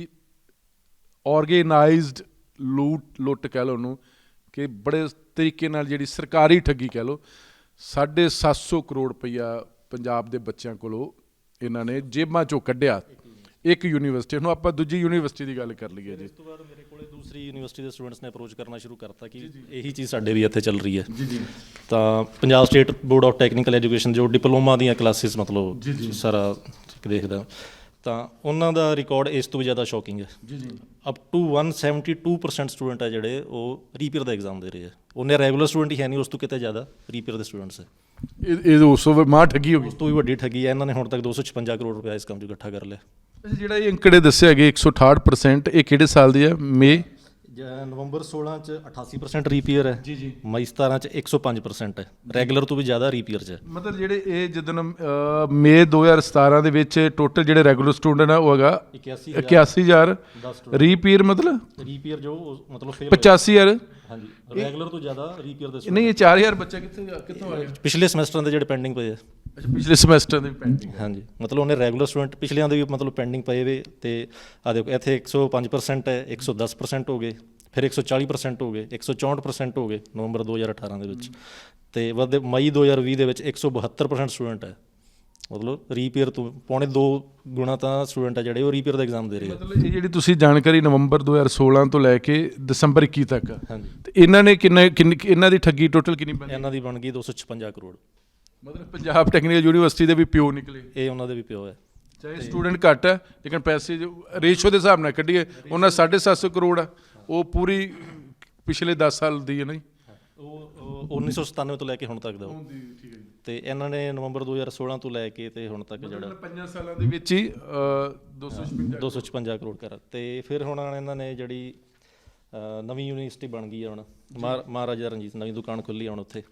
ਔਰਗੇਨਾਈਜ਼ਡ ਲੁੱਟ ਕਹਿ ਲਓ ਉਹਨੂੰ, ਕਿ ਬੜੇ ਤਰੀਕੇ ਨਾਲ ਜਿਹੜੀ ਸਰਕਾਰੀ ਠੱਗੀ ਕਹਿ ਲਓ, 750 ਕਰੋੜ ਰੁਪਈਆ ਪੰਜਾਬ ਦੇ ਬੱਚਿਆਂ ਕੋਲੋਂ ਇਹਨਾਂ ਨੇ ਜੇਬਾਂ 'ਚੋਂ ਕੱਢਿਆ ਇੱਕ ਯੂਨੀਵਰਸਿਟੀ। ਹੁਣ ਆਪਾਂ ਦੂਜੀ ਯੂਨੀਵਰਸਿਟੀ ਦੀ ਗੱਲ ਕਰ ਲਈਏ ਜੀ। ਇਸ ਤੋਂ ਬਾਅਦ ਮੇਰੇ ਕੋਲੇ ਦੂਸਰੀ ਯੂਨੀਵਰਸਿਟੀ ਦੇ ਸਟੂਡੈਂਟਸ ਨੇ ਅਪਰੋਚ ਕਰਨਾ ਸ਼ੁਰੂ ਕਰਤਾ ਕਿ ਇਹੀ ਚੀਜ਼ ਸਾਡੇ ਵੀ ਇੱਥੇ ਚੱਲ ਰਹੀ ਹੈ। ਤਾਂ Punjab state board of technical education ਜੋ ਡਿਪਲੋਮਾ ਦੀਆਂ ਕਲਾਸਿਸ ਮਤਲਬ ਸਾਰਾ ਦੇਖਦਾ, ਤਾਂ ਉਹਨਾਂ ਦਾ ਰਿਕਾਰਡ ਇਸ ਤੋਂ ਵੀ ਜ਼ਿਆਦਾ ਸ਼ੌਕਿੰਗ ਹੈ। ਅਪ ਟੂ 172% ਸਟੂਡੈਂਟ ਹੈ ਜਿਹੜੇ ਉਹ ਰੀਪੇਅਰ ਦਾ ਐਗਜ਼ਾਮ ਦੇ ਰਹੇ ਹੈ। ਉਹਨੇ ਰੈਗੂਲਰ ਸਟੂਡੈਂਟ ਹੀ ਹੈ ਨਹੀਂ, ਉਸ ਤੋਂ ਕਿਤੇ ਜ਼ਿਆਦਾ ਰੀਪੇਅਰ ਦੇ ਸਟੂਡੈਂਟਸ ਹੈ। ਇਹ ਉਸ ਤੋਂ ਮਾਂ ਠੱਗੀ ਹੋ ਗਈ। ਉਸ ਤੋਂ ਵੀ ਵੱਡੀ ਠੱਗੀ ਹੈ। ਇਹਨਾਂ ਨੇ ਹੁਣ ਤੱਕ 256 ਕਰੋੜ ਰੁਪਇਆ ਇਸ ਕੰਮ 'ਚ ਇਕੱਠਾ ਕਰ ਲਿਆ। ਜਿਹੜਾ ਇਹ ਅੰਕੜੇ ਦੱਸੇ ਹੈਗੇ 168%, ਇਹ ਕਿਹੜੇ ਸਾਲ ਦੀ ਹੈ? ਮਈ ਨਵੰਬਰ 16 ਚ 88% ਰੀਪੇਅਰ ਹੈ ਜੀ। ਮਈ 17 ਚ 105% ਹੈ। ਰੈਗੂਲਰ ਤੋਂ ਵੀ ਜ਼ਿਆਦਾ ਰੀਪੇਅਰ 'ਚ ਹੈ। ਮਤਲਬ ਜਿਹੜੇ ਇਹ ਜਦੋਂ ਮਈ 2017 ਦੇ ਵਿੱਚ ਟੋਟਲ ਜਿਹੜੇ ਰੈਗੂਲਰ ਸਟੂਡੈਂਟ ਆ ਉਹ ਹੈਗਾ 81,000, ਰੀਪੇਅਰ ਮਤਲਬ ਰੀਪੇਅਰ ਜੋ ਮਤਲਬ ਫੇਲ 85,000। ਹਾਂਜੀ, ਰੈਗੂਲਰ ਤੋਂ ਜ਼ਿਆਦਾ ਰੀਪੇਅਰ ਦੇ ਨਹੀਂ, ਇਹ 4,000 ਬੱਚਾ ਕਿੱਥੋਂ ਆ ਗਿਆ? ਪਿਛਲੇ ਸਮੈਸਟਰਾਂ ਦੇ ਜਿਹੜੇ ਪੈਂਡਿੰਗ ਪਏ ਆ। ਅੱਛਾ, ਪਿਛਲੇ ਸਮੈਸਟਰ ਦੇ ਪੈਂਡਿੰਗ। ਹਾਂਜੀ, ਮਤਲਬ ਉਹਨੇ ਰੈਗੂਲਰ ਸਟੂਡੈਂਟ ਪਿਛਲਿਆਂ ਦੇ ਵੀ ਮਤਲਬ ਪੈਂਡਿੰਗ ਪਏ ਵੇ, ਤੇ ਆ ਦੇਖੋ ਇੱਥੇ 105% ਹੈ, 110% ਹੋ ਗਏ, ਫਿਰ 140% ਹੋ ਗਏ, 164% ਹੋ ਗਏ ਨਵੰਬਰ 2018 ਦੇ ਵਿੱਚ, ਤੇ ਵੱਧਦੇ ਮਈ 2020 ਦੇ ਵਿੱਚ 172% ਸਟੂਡੈਂਟ ਹੈ। ਮਤਲਬ ਰੀਪੇਅਰ ਤੋਂ 2.5 ਗੁਣਾ ਤਾਂ ਸਟੂਡੈਂਟ ਹੈ ਜਿਹੜੇ ਉਹ ਰੀਪੇਅਰ ਦਾ ਐਗਜ਼ਾਮ ਦੇ ਰਹੇ ਆ। ਮਤਲਬ ਇਹ ਜਿਹੜੀ ਤੁਸੀਂ ਜਾਣਕਾਰੀ ਨਵੰਬਰ 2016 ਤੋਂ ਲੈ ਕੇ ਦਸੰਬਰ 21 ਤੱਕ, ਹਾਂਜੀ, ਤੇ ਇਹਨਾਂ ਨੇ ਇਹਨਾਂ ਦੀ ਠੱਗੀ ਟੋਟਲ ਕਿੰਨੀ ਬਣੀ? ਇਹਨਾਂ ਦੀ ਬਣ ਗਈ 256 ਕਰੋੜ। ਮਤਲਬ ਪੰਜਾਬ ਟੈਕਨੀਕਲ ਯੂਨੀਵਰਸਿਟੀ ਦੇ ਵੀ ਪਿਓ ਨਿਕਲੇ। ਇਹ ਉਹਨਾਂ ਦੇ ਵੀ ਪਿਓ ਹੈ। ਚਾਹੇ ਸਟੂਡੈਂਟ ਘੱਟ ਹੈ, ਲੇਕਿਨ ਪੈਸੇ ਰੇਸ਼ੋ ਦੇ ਹਿਸਾਬ ਨਾਲ ਕੱਢੀਏ ਉਹਨਾਂ 750 ਕਰੋੜ ਆ, ਉਹ ਪੂਰੀ ਪਿਛਲੇ 10 ਸਾਲ ਦੀ ਹੈ ਨਾ ਜੀ। ਉਹ 1997 ਤੋਂ ਲੈ ਕੇ ਹੁਣ ਤੱਕ ਦਾ। ਤੇ ਇਹਨਾਂ ਨੇ ਨਵੰਬਰ 2016 ਤੋਂ ਲੈ ਕੇ ਤੇ ਹੁਣ ਤੱਕ ਜਿਹੜਾ 5 ਸਾਲਾਂ ਦੇ ਵਿੱਚ ਹੀ 256 ਕਰੋੜ ਕਰ। ਤੇ ਫਿਰ ਹੁਣ ਇਹਨਾਂ ਨੇ ਜਿਹੜੀ ਨਵੀਂ ਯੂਨੀਵਰਸਿਟੀ ਬਣ ਗਈ ਹੈ ਹੁਣ, ਮਹਾਰਾਜਾ ਰਣਜੀਤ ਨਵੀਂ ਦੁਕਾਨ ਖੁੱਲ੍ਹੀ ਹੁਣ ਉੱਥੇ।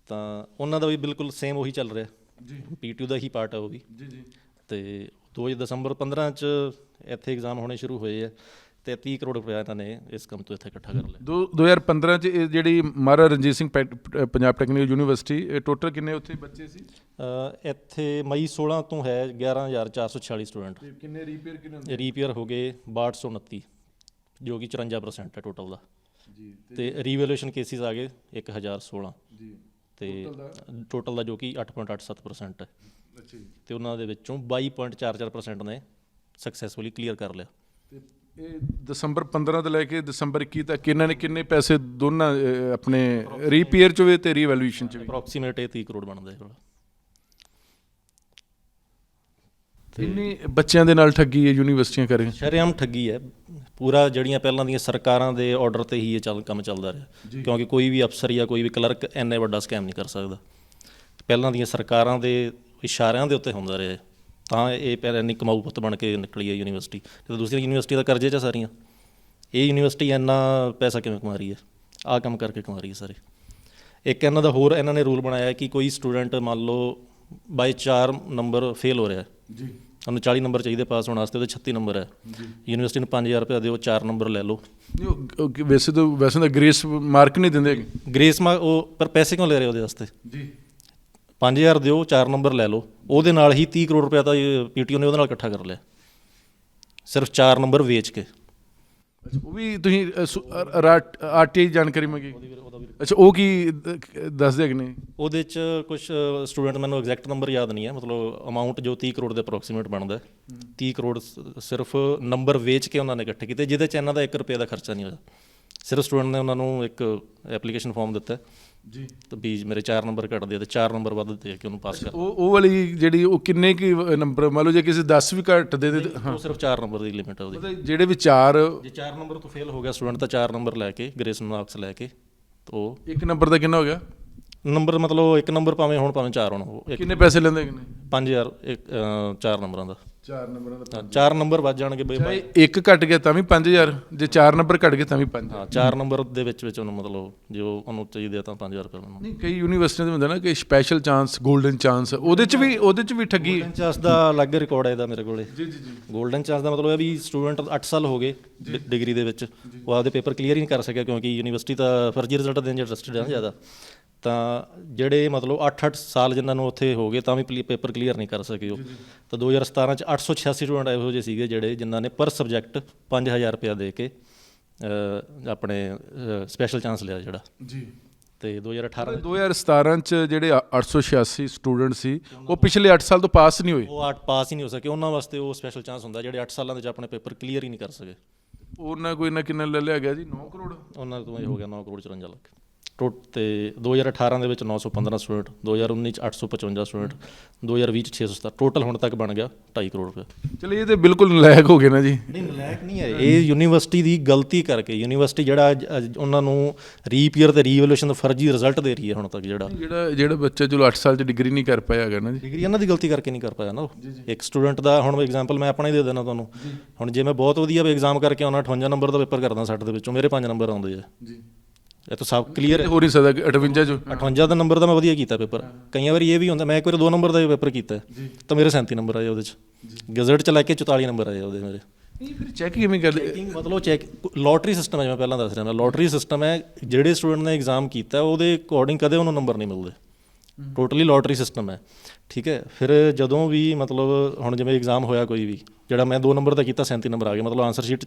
ਤਾਂ ਉਹਨਾਂ ਦਾ ਵੀ ਬਿਲਕੁਲ ਸੇਮ ਉਹੀ ਚੱਲ ਰਿਹਾ। PTU ਦਾ ਹੀ ਪਾਰਟ ਹੈ ਉਹ ਵੀ। ਤੇ 2 ਦਸੰਬਰ 15 ਚ ਇੱਥੇ ਐਗਜ਼ਾਮ ਹੋਣੇ ਸ਼ੁਰੂ ਹੋਏ ਆ, ਤੇ 30 ਕਰੋੜ ਰੁਪਇਆ ਇਹਨਾਂ ਨੇ ਇਸ ਕੰਮ ਤੋਂ ਇੱਥੇ ਇਕੱਠਾ ਕਰ ਲਿਆ। 2015 ਚ ਇਹ ਜਿਹੜੀ ਮਹਾਰਾਜਾ ਰਣਜੀਤ ਸਿੰਘ ਪੰਜਾਬ ਟੈਕਨੀਕਲ ਯੂਨੀਵਰਸਿਟੀ, ਇਹ ਟੋਟਲ ਕਿੰਨੇ ਉੱਥੇ ਬੱਚੇ ਸੀ? ਇੱਥੇ ਮਈ 16 ਤੋਂ ਹੈ 11,446 ਸਟੂਡੈਂਟ। ਕਿੰਨੇ ਰੀਪੇਅਰ ਰੀਪੇਅਰ ਹੋ ਗਏ 6229, ਜੋ ਕਿ 54% ਹੈ ਟੋਟਲ ਦਾ। ਤੇ ਰੀਵੈਲੂਏਸ਼ਨ ਕੇਸਿਸ ਆ ਗਏ 1016 ਤੇ ਟੋਟਲ ਦਾ, ਜੋ ਕਿ 8.87% ਹੈ। ਤੇ ਉਹਨਾਂ ਦੇ ਵਿੱਚੋਂ 22.44% ਨੇ ਸਕਸੈਸਫੁਲੀ ਕਲੀਅਰ ਕਰ ਲਿਆ। ਇਹ ਦਸੰਬਰ 15 ਤੋਂ ਲੈ ਕੇ ਦਸੰਬਰ 21 ਤੱਕ ਇਹਨਾਂ ਨੇ ਕਿੰਨੇ ਪੈਸੇ ਦੋਨਾਂ ਆਪਣੇ ਰੀਪੇਅਰ 'ਚ ਵੀ ਤੇ ਰੀਵੈਲੂਏਸ਼ਨ 'ਚ ਵੀ? ਅਪਰੋਕਸੀਮੇਟ 30 ਕਰੋੜ ਬਣਦਾ ਹੈ। ਇੰਨੀ ਬੱਚਿਆਂ ਦੇ ਨਾਲ ਠੱਗੀ ਹੈ ਯੂਨੀਵਰਸਿਟੀਆਂ ਕਰ ਰਹੀਆਂ। ਸ਼ਰੇਆਮ ਠੱਗੀ ਹੈ ਪੂਰਾ। ਜਿਹੜੀਆਂ ਪਹਿਲਾਂ ਦੀਆਂ ਸਰਕਾਰਾਂ ਦੇ ਆਰਡਰ ਤੇ ਹੀ ਇਹ ਕੰਮ ਚੱਲਦਾ ਰਿਹਾ, ਕਿਉਂਕਿ ਕੋਈ ਵੀ ਅਫਸਰ ਜਾਂ ਕੋਈ ਵੀ ਕਲਰਕ ਇੰਨੇ ਵੱਡਾ ਸਕੈਮ ਨਹੀਂ ਕਰ ਸਕਦਾ। ਪਹਿਲਾਂ ਦੀਆਂ ਸਰਕਾਰਾਂ ਦੇ ਇਸ਼ਾਰਿਆਂ ਦੇ ਉੱਤੇ ਹੁੰਦਾ ਰਿਹਾ, ਤਾਂ ਇਹ ਪਹਿਲਾਂ ਇੰਨੀ ਕਮਾਊ ਪੁੱਤ ਬਣ ਕੇ ਨਿਕਲੀ ਹੈ ਯੂਨੀਵਰਸਿਟੀ। ਤੇ ਦੂਸਰੀ ਯੂਨੀਵਰਸਿਟੀ ਦਾ ਕਰਜ਼ੇ 'ਚ ਸਾਰੀਆਂ। ਇਹ ਯੂਨੀਵਰਸਿਟੀ ਇੰਨਾ ਪੈਸਾ ਕਿਵੇਂ ਕਮਾ ਰਹੀ ਹੈ? ਆਹ ਕੰਮ ਕਰਕੇ ਕਮਾ ਰਹੀ ਹੈ ਸਾਰੇ। ਇੱਕ ਇਹਨਾਂ ਦਾ ਹੋਰ ਇਹਨਾਂ ਨੇ ਰੂਲ ਬਣਾਇਆ ਕਿ ਕੋਈ ਸਟੂਡੈਂਟ ਮੰਨ ਲਓ ਬਾਈ 4 ਨੰਬਰ ਫੇਲ ਹੋ ਰਿਹਾ ਜੀ, ਉਹਨੂੰ 40 ਨੰਬਰ ਚਾਹੀਦੇ ਪਾਸ ਹੋਣ ਵਾਸਤੇ, ਉਹਦੇ 36 ਨੰਬਰ ਹੈ, ਯੂਨੀਵਰਸਿਟੀ ਨੂੰ 5,000 ਰੁਪਇਆ ਦਿਓ, 4 ਨੰਬਰ ਲੈ ਲਓ। ਵੈਸੇ ਤਾਂ ਗ੍ਰੇਸ ਮਾਰਕ ਨਹੀਂ ਦਿੰਦੇ। ਗ੍ਰੇਸ ਮਾਰਕ ਉਹ ਪਰ ਪੈਸੇ ਕਿਉਂ ਲੈ ਰਹੇ ਉਹਦੇ ਵਾਸਤੇ? 5,000 ਦਿਓ, 4 ਨੰਬਰ ਲੈ ਲਓ। ਉਹਦੇ ਨਾਲ ਹੀ 30 ਕਰੋੜ ਰੁਪਇਆ ਤਾਂ PTU ਨੇ ਉਹਦੇ ਨਾਲ ਇਕੱਠਾ ਕਰ ਲਿਆ, ਸਿਰਫ 4 ਨੰਬਰ ਵੇਚ ਕੇ। ਅੱਛਾ ਉਹ ਵੀ ਤੁਸੀਂ ਆਰਟੀਆਈ ਜਾਣਕਾਰੀ ਮੰਗੀ? ਅੱਛਾ ਉਹ ਕੀ ਦੱਸਦੇ ਕਿ ਨਹੀਂ? ਉਹਦੇ 'ਚ ਕੁਝ ਸਟੂਡੈਂਟ, ਮੈਨੂੰ ਐਗਜ਼ੈਕਟ ਨੰਬਰ ਯਾਦ ਨਹੀਂ ਹੈ, ਮਤਲਬ ਅਮਾਊਂਟ ਜੋ 30 ਕਰੋੜ ਦੇ ਅਪਰੋਕਸੀਮੇਟ ਬਣਦਾ 30 ਕਰੋੜ ਸਿਰਫ ਨੰਬਰ ਵੇਚ ਕੇ ਉਹਨਾਂ ਨੇ ਇਕੱਠੇ ਕੀਤੇ, ਜਿਹਦੇ 'ਚ ਇਹਨਾਂ ਦਾ 1 ਰੁਪਏ ਦਾ ਖਰਚਾ ਨਹੀਂ ਹੋਇਆ। ਸਿਰਫ ਸਟੂਡੈਂਟ ਨੇ ਉਹਨਾਂ ਨੂੰ ਇੱਕ ਐਪਲੀਕੇਸ਼ਨ ਫਾਰਮ ਦਿੱਤਾ ਜੀ, ਤੇ ਵੀ ਮੇਰੇ 4 ਨੰਬਰ ਘੱਟਦੇ ਤੇ 4 ਨੰਬਰ ਵੱਧ ਦੇ ਕੇ ਉਹਨੂੰ ਪਾਸ ਕਰ। ਉਹ ਵਾਲੀ ਜਿਹੜੀ ਉਹ ਕਿੰਨੇ ਕੀ ਨੰਬਰ, ਮੰਨ ਲਓ ਜੇ ਕਿਸੇ 10 ਵੀ ਘੱਟ ਦੇ ਉਹ ਸਿਰਫ 4 ਨੰਬਰ ਦੀ ਲਿਮਿਟ ਹੈ ਉਹਦੀ। ਮਤਲਬ ਜਿਹੜੇ ਵੀ 4 ਜੇ 4 ਨੰਬਰ ਤੋਂ ਫੇਲ ਹੋ ਗਿਆ ਸਟੂਡੈਂਟ ਤਾਂ 4 ਨੰਬਰ ਲੈ ਕੇ, ਗ੍ਰੇਸ ਮਾਰਕਸ ਲੈ ਕੇ, ਉਹ 1 ਨੰਬਰ ਦਾ ਕਿੰਨਾ ਹੋ ਗਿਆ? ਨੰਬਰ ਮਤਲਬ 1 ਨੰਬਰ ਭਾਵੇਂ ਹੁਣ ਭਾਵੇਂ 4 ਹੋਣ, ਉਹ ਕਿੰਨੇ ਪੈਸੇ ਲੈਂਦੇ ਕਿ ਨਹੀਂ? 5000 4 ਨੰਬਰਾਂ ਦਾ। 4 ਨੰਬਰਾਂ ਦਾ 4 ਨੰਬਰ ਵੱਧ ਜਾਣਗੇ ਬਈ। ਚਾਹੇ 1 ਘਟ ਗਿਆ ਤਾਂ ਵੀ 5000, ਜੇ 4 ਨੰਬਰ ਘਟ ਗਏ ਤਾਂ ਵੀ 5। ਹਾਂ 4 ਨੰਬਰ ਦੇ ਵਿੱਚ ਉਹਨੂੰ ਮਤਲਬ ਜੋ ਉਹਨੂੰ ਚਾਹੀਦੇ ਆ ਤਾਂ 5000 ਰੁਪਏ ਉਹਨੂੰ। ਨਹੀਂ ਕਈ ਯੂਨੀਵਰਸਿਟੀਆਂ ਦੇ ਹੁੰਦਾ ਨਾ ਕਿ ਸਪੈਸ਼ਲ ਚਾਂਸ, 골ਡਨ ਚਾਂਸ, ਉਹਦੇ ਚ ਵੀ ਠੱਗੀ। ਗੋਲਡਨ ਚਾਂਸ ਦਾ ਅਲੱਗ ਰਿਕਾਰਡ ਹੈ ਇਹਦਾ ਮੇਰੇ ਕੋਲੇ। ਜੀ ਜੀ ਜੀ। ਗੋਲਡਨ ਚਾਂਸ ਦਾ ਮਤਲਬ ਹੈ ਵੀ ਸਟੂਡੈਂਟ 8 ਸਾਲ ਹੋ ਗਏ ਡਿਗਰੀ ਦੇ ਵਿੱਚ, ਉਹ ਆਪਦੇ ਪੇਪਰ ਕਲੀਅਰ ਹੀ ਨਹੀਂ ਕਰ ਸਕਿਆ ਕਿਉਂਕਿ ਯੂਨੀਵਰਸਿਟੀ ਤਾਂ ਫਰਜ਼ੀ ਰਿਜ਼ਲਟ ਦੇਣ 'ਚ ਇੰਟਰਸਟਡ ਹੈ ਜ਼ਿਆਦਾ। ਤਾਂ ਜਿਹੜੇ ਮਤਲਬ 8-8 ਸਾਲ ਜਿਨ੍ਹਾਂ ਨੂੰ ਉੱਥੇ ਹੋ ਗਏ ਤਾਂ ਵੀ ਪੇਪਰ ਕਲੀਅਰ ਨਹੀਂ ਕਰ ਸਕੇ ਉਹ। ਤਾਂ 2017 'ਚ 886 ਸਟੂਡੈਂਟ ਇਹੋ ਜਿਹੇ ਸੀਗੇ ਜਿਹੜੇ ਜਿਨ੍ਹਾਂ ਨੇ ਪਰ ਸਬਜੈਕਟ 5000 ਰੁਪਇਆ ਦੇ ਕੇ ਆਪਣੇ ਸਪੈਸ਼ਲ ਚਾਂਸ ਲਿਆ ਜਿਹੜਾ। ਜੀ। ਤੇ 2017 ਚ ਜਿਹੜੇ 886 ਸਟੂਡੈਂਟ ਸੀ ਉਹ ਪਿਛਲੇ 8 ਸਾਲ ਤੋਂ ਪਾਸ ਨਹੀਂ ਹੋਏ। ਉਹ 8 ਪਾਸ ਹੀ ਨਹੀਂ ਹੋ ਸਕੇ, ਉਹਨਾਂ ਵਾਸਤੇ ਉਹ ਸਪੈਸ਼ਲ ਚਾਂਸ ਹੁੰਦਾ ਜਿਹੜੇ 8 ਸਾਲਾਂ ਦੇ ਵਿੱਚ ਆਪਣੇ ਪੇਪਰ ਕਲੀਅਰ ਹੀ ਨਹੀਂ ਕਰ ਸਕੇ। ਉਹਨਾਂ ਕੋਈ ਨਾ ਕਿੰਨਾ ਲੈ ਲਿਆ ਗਿਆ ਜੀ? 9 ਕਰੋੜ। ਉਹਨਾਂ ਤੋਂ ਇਹ ਹੋ ਗਿਆ 9 ਕਰੋੜ 54 ਲੱਖ। ਤੇ 2018 ਦੇ ਵਿੱਚ 915 ਸਟੂਡੈਂਟ, 2019 ਚ 855 ਸਟੂਡੈਂਟ, 2020 ਚ 607, ਟੋਟਲ ਹੁਣ ਤੱਕ ਬਣ ਗਿਆ 2.5 ਕਰੋੜ ਰੁਪਏ। ਚਲੋ ਇਹ ਤੇ ਬਿਲਕੁਲ ਨਲਾਇਕ ਹੋ ਗਏ ਨਾ ਜੀ। ਨਹੀਂ ਨਲਾਇਕ ਨਹੀਂ ਹੈ, ਇਹ ਯੂਨੀਵਰਸਿਟੀ ਦੀ ਗਲਤੀ ਕਰਕੇ। ਯੂਨੀਵਰਸਿਟੀ ਜਿਹੜਾ ਉਹਨਾਂ ਨੂੰ ਰੀਪੀਅਰ ਤੇ ਰੀਵੈਲੂਏਸ਼ਨ ਦਾ ਫਰਜ਼ੀ ਰਿਜ਼ਲਟ ਦੇ ਰਹੀ ਹੈ ਹੁਣ ਤੱਕ। ਜਿਹੜਾ ਬੱਚਾ ਚਲੋ 8 ਸਾਲ ਚ ਡਿਗਰੀ ਨਹੀਂ ਕਰ ਪਾਇਆ ਹੈਗਾ ਨਾ ਜੀ, ਡਿਗਰੀ ਇਹਨਾਂ ਦੀ ਗਲਤੀ ਕਰਕੇ ਨਹੀਂ ਕਰ ਪਾਇਆ ਨਾ ਉਹ। ਇੱਕ ਸਟੂਡੈਂਟ ਦਾ ਹੁਣ ਐਗਜ਼ਾਮਪਲ ਮੈਂ ਆਪਣਾ ਹੀ ਦੇ ਦੇਣਾ ਤੁਹਾਨੂੰ। ਹੁਣ ਜੇ ਮੈਂ ਬਹੁਤ ਵਧੀਆ ਐਗਜ਼ਾਮ ਕਰਕੇ ਆਉਣਾ 58 ਨੰਬਰ ਦਾ ਪੇਪਰ ਕਰਦਾ 60 ਦੇ ਵਿੱਚੋਂ, ਮੇਰੇ 5 ਨੰਬਰ ਆਉਂਦੇ ਆ ਜੀ। ਇਹ ਤਾਂ ਸਭ ਕਲੀਅਰ ਹੈ। ਹੋ ਨਹੀਂ ਸਕਦਾ 58 ਚ। 58 ਦਾ ਨੰਬਰ ਦਾ ਮੈਂ ਵਧੀਆ ਕੀਤਾ ਪੇਪਰ। ਕਈ ਵਾਰੀ ਇਹ ਵੀ ਹੁੰਦਾ, ਮੈਂ ਇੱਕ ਵਾਰ 2 ਨੰਬਰ ਦਾ ਵੀ ਪੇਪਰ ਕੀਤਾ ਤਾਂ ਮੇਰੇ 37 ਨੰਬਰ ਆਏ ਉਹਦੇ 'ਚ। ਗਜ਼ਟ 'ਚ ਲੈ ਕੇ 44 ਨੰਬਰ ਆਏ ਉਹਦੇ ਮੇਰੇ। ਨਹੀਂ ਫਿਰ ਚੈੱਕ ਕਿਵੇਂ ਕਰਦੇ? ਮਤਲਬ ਚੈੱਕ ਲੋਟਰੀ ਸਿਸਟਮ ਹੈ, ਜਿਵੇਂ ਪਹਿਲਾਂ ਦੱਸ ਰਿਹਾ ਮੈਂ। ਲੋਟਰੀ ਸਿਸਟਮ ਹੈ, ਜਿਹੜੇ ਸਟੂਡੈਂਟ ਨੇ ਐਗਜ਼ਾਮ ਕੀਤਾ ਉਹਦੇ ਅਕੋਰਡਿੰਗ ਕਦੇ ਉਹਨੂੰ ਨੰਬਰ ਨਹੀਂ ਮਿਲਦੇ। ਟੋਟਲੀ ਲੋਟਰੀ ਸਿਸਟਮ ਹੈ, ਠੀਕ ਹੈ। ਫਿਰ ਜਦੋਂ ਵੀ ਮਤਲਬ ਹੁਣ ਜਿਵੇਂ ਐਗਜ਼ਾਮ ਹੋਇਆ ਕੋਈ ਵੀ, ਜਿਹੜਾ ਮੈਂ 2 ਨੰਬਰ ਦਾ ਕੀਤਾ 37 ਨੰਬਰ ਆ ਗਏ, ਮਤਲਬ ਆਨਸਰ ਸ਼ੀਟ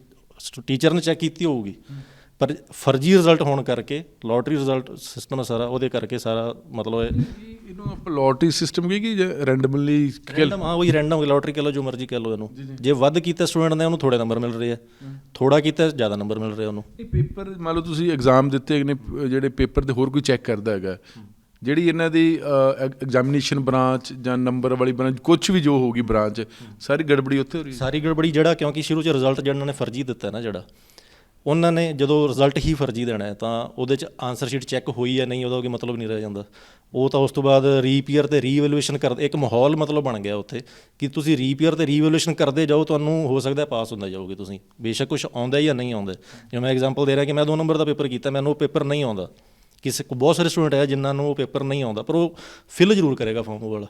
ਟੀਚਰ ਨੇ ਚੈੱਕ ਕੀਤੀ ਹੋਊਗੀ, ਪਰ ਫਰਜ਼ੀ ਰਿਜ਼ਲਟ ਹੋਣ ਕਰਕੇ ਲੋਟਰੀ ਰਿਜ਼ਲਟ ਸਿਸਟਮ ਹੈ ਸਾਰਾ, ਉਹਦੇ ਕਰਕੇ ਸਾਰਾ ਮਤਲਬ ਇਹਨੂੰ ਆਪਾਂ ਲੋਟਰੀ ਸਿਸਟਮ ਕਹੀਏ ਕਿ ਰੈਂਡਮਲੀ? ਹਾਂ ਉਹੀ ਰੈਂਡਮ ਲੋਟਰੀ ਕਹਿ ਲਓ, ਜੋ ਮਰਜ਼ੀ ਕਹਿ ਲਓ ਇਹਨੂੰ। ਜੇ ਵੱਧ ਕੀਤਾ ਸਟੂਡੈਂਟ ਨੇ ਉਹਨੂੰ ਥੋੜ੍ਹੇ ਨੰਬਰ ਮਿਲ ਰਹੇ ਆ, ਥੋੜ੍ਹਾ ਕੀਤਾ ਜ਼ਿਆਦਾ ਨੰਬਰ ਮਿਲ ਰਹੇ ਉਹਨੂੰ। ਇਹ ਪੇਪਰ ਮੰਨ ਲਓ ਤੁਸੀਂ ਐਗਜ਼ਾਮ ਦਿੱਤੇ ਨੇ, ਜਿਹੜੇ ਪੇਪਰ ਦੇ ਹੋਰ ਕੋਈ ਚੈੱਕ ਕਰਦਾ ਹੈਗਾ? ਜਿਹੜੀ ਇਹਨਾਂ ਦੀ ਐਗਜ਼ਾਮੀਨੇਸ਼ਨ ਬ੍ਰਾਂਚ ਜਾਂ ਨੰਬਰ ਵਾਲੀ ਬ੍ਰਾਂਚ, ਕੁਛ ਵੀ ਜੋ ਹੋਊਗੀ ਬ੍ਰਾਂਚ, ਸਾਰੀ ਗੜਬੜੀ ਉੱਥੇ ਹੋ ਰਹੀ? ਸਾਰੀ ਗੜਬੜੀ ਜਿਹੜਾ, ਕਿਉਂਕਿ ਸ਼ੁਰੂ 'ਚ ਰਿਜ਼ਲਟ ਜਿਹਨਾਂ ਨੇ ਫਰਜ਼ੀ ਦਿੱਤਾ ਨਾ, ਜਿਹੜਾ ਉਹਨਾਂ ਨੇ ਜਦੋਂ ਰਿਜ਼ਲਟ ਹੀ ਫਰਜ਼ੀ ਦੇਣਾ ਹੈ ਤਾਂ ਉਹਦੇ 'ਚ ਆਨਸਰ ਸ਼ੀਟ ਚੈੱਕ ਹੋਈ ਹੈ ਨਹੀਂ, ਉਹਦਾ ਕੋਈ ਮਤਲਬ ਨਹੀਂ ਰਹਿ ਜਾਂਦਾ। ਉਹ ਤਾਂ ਉਸ ਤੋਂ ਬਾਅਦ ਰੀਪੀਅਰ ਤੇ ਰੀਵੈਲੂਏਸ਼ਨ ਕਰਦੇ, ਇੱਕ ਮਾਹੌਲ ਮਤਲਬ ਬਣ ਗਿਆ ਉੱਥੇ ਕਿ ਤੁਸੀਂ ਰੀਪੀਅਰ ਤੇ ਰੀਵੈਲੂਏਸ਼ਨ ਕਰਦੇ ਜਾਓ, ਤੁਹਾਨੂੰ ਹੋ ਸਕਦਾ ਪਾਸ ਹੁੰਦਾ ਜਾਓਗੇ ਤੁਸੀਂ, ਬੇਸ਼ੱਕ ਕੁਛ ਆਉਂਦਾ ਜਾਂ ਨਹੀਂ ਆਉਂਦਾ। ਜਿਵੇਂ ਮੈਂ ਐਗਜ਼ਾਮਪਲ ਦੇ ਰਿਹਾ ਕਿ ਮੈਂ 2 ਨੰਬਰ ਦਾ ਪੇਪਰ ਕੀਤਾ, ਮੈਨੂੰ ਉਹ ਪੇਪਰ ਨਹੀਂ ਆਉਂਦਾ। ਬਹੁਤ ਸਾਰੇ ਸਟੂਡੈਂਟ ਹੈ ਜਿਨ੍ਹਾਂ ਨੂੰ ਉਹ ਪੇਪਰ ਨਹੀਂ ਆਉਂਦਾ, ਪਰ ਉਹ ਫਿਲ ਜ਼ਰੂਰ ਕਰੇਗਾ ਫਾਰਮ ਵਾਲਾ,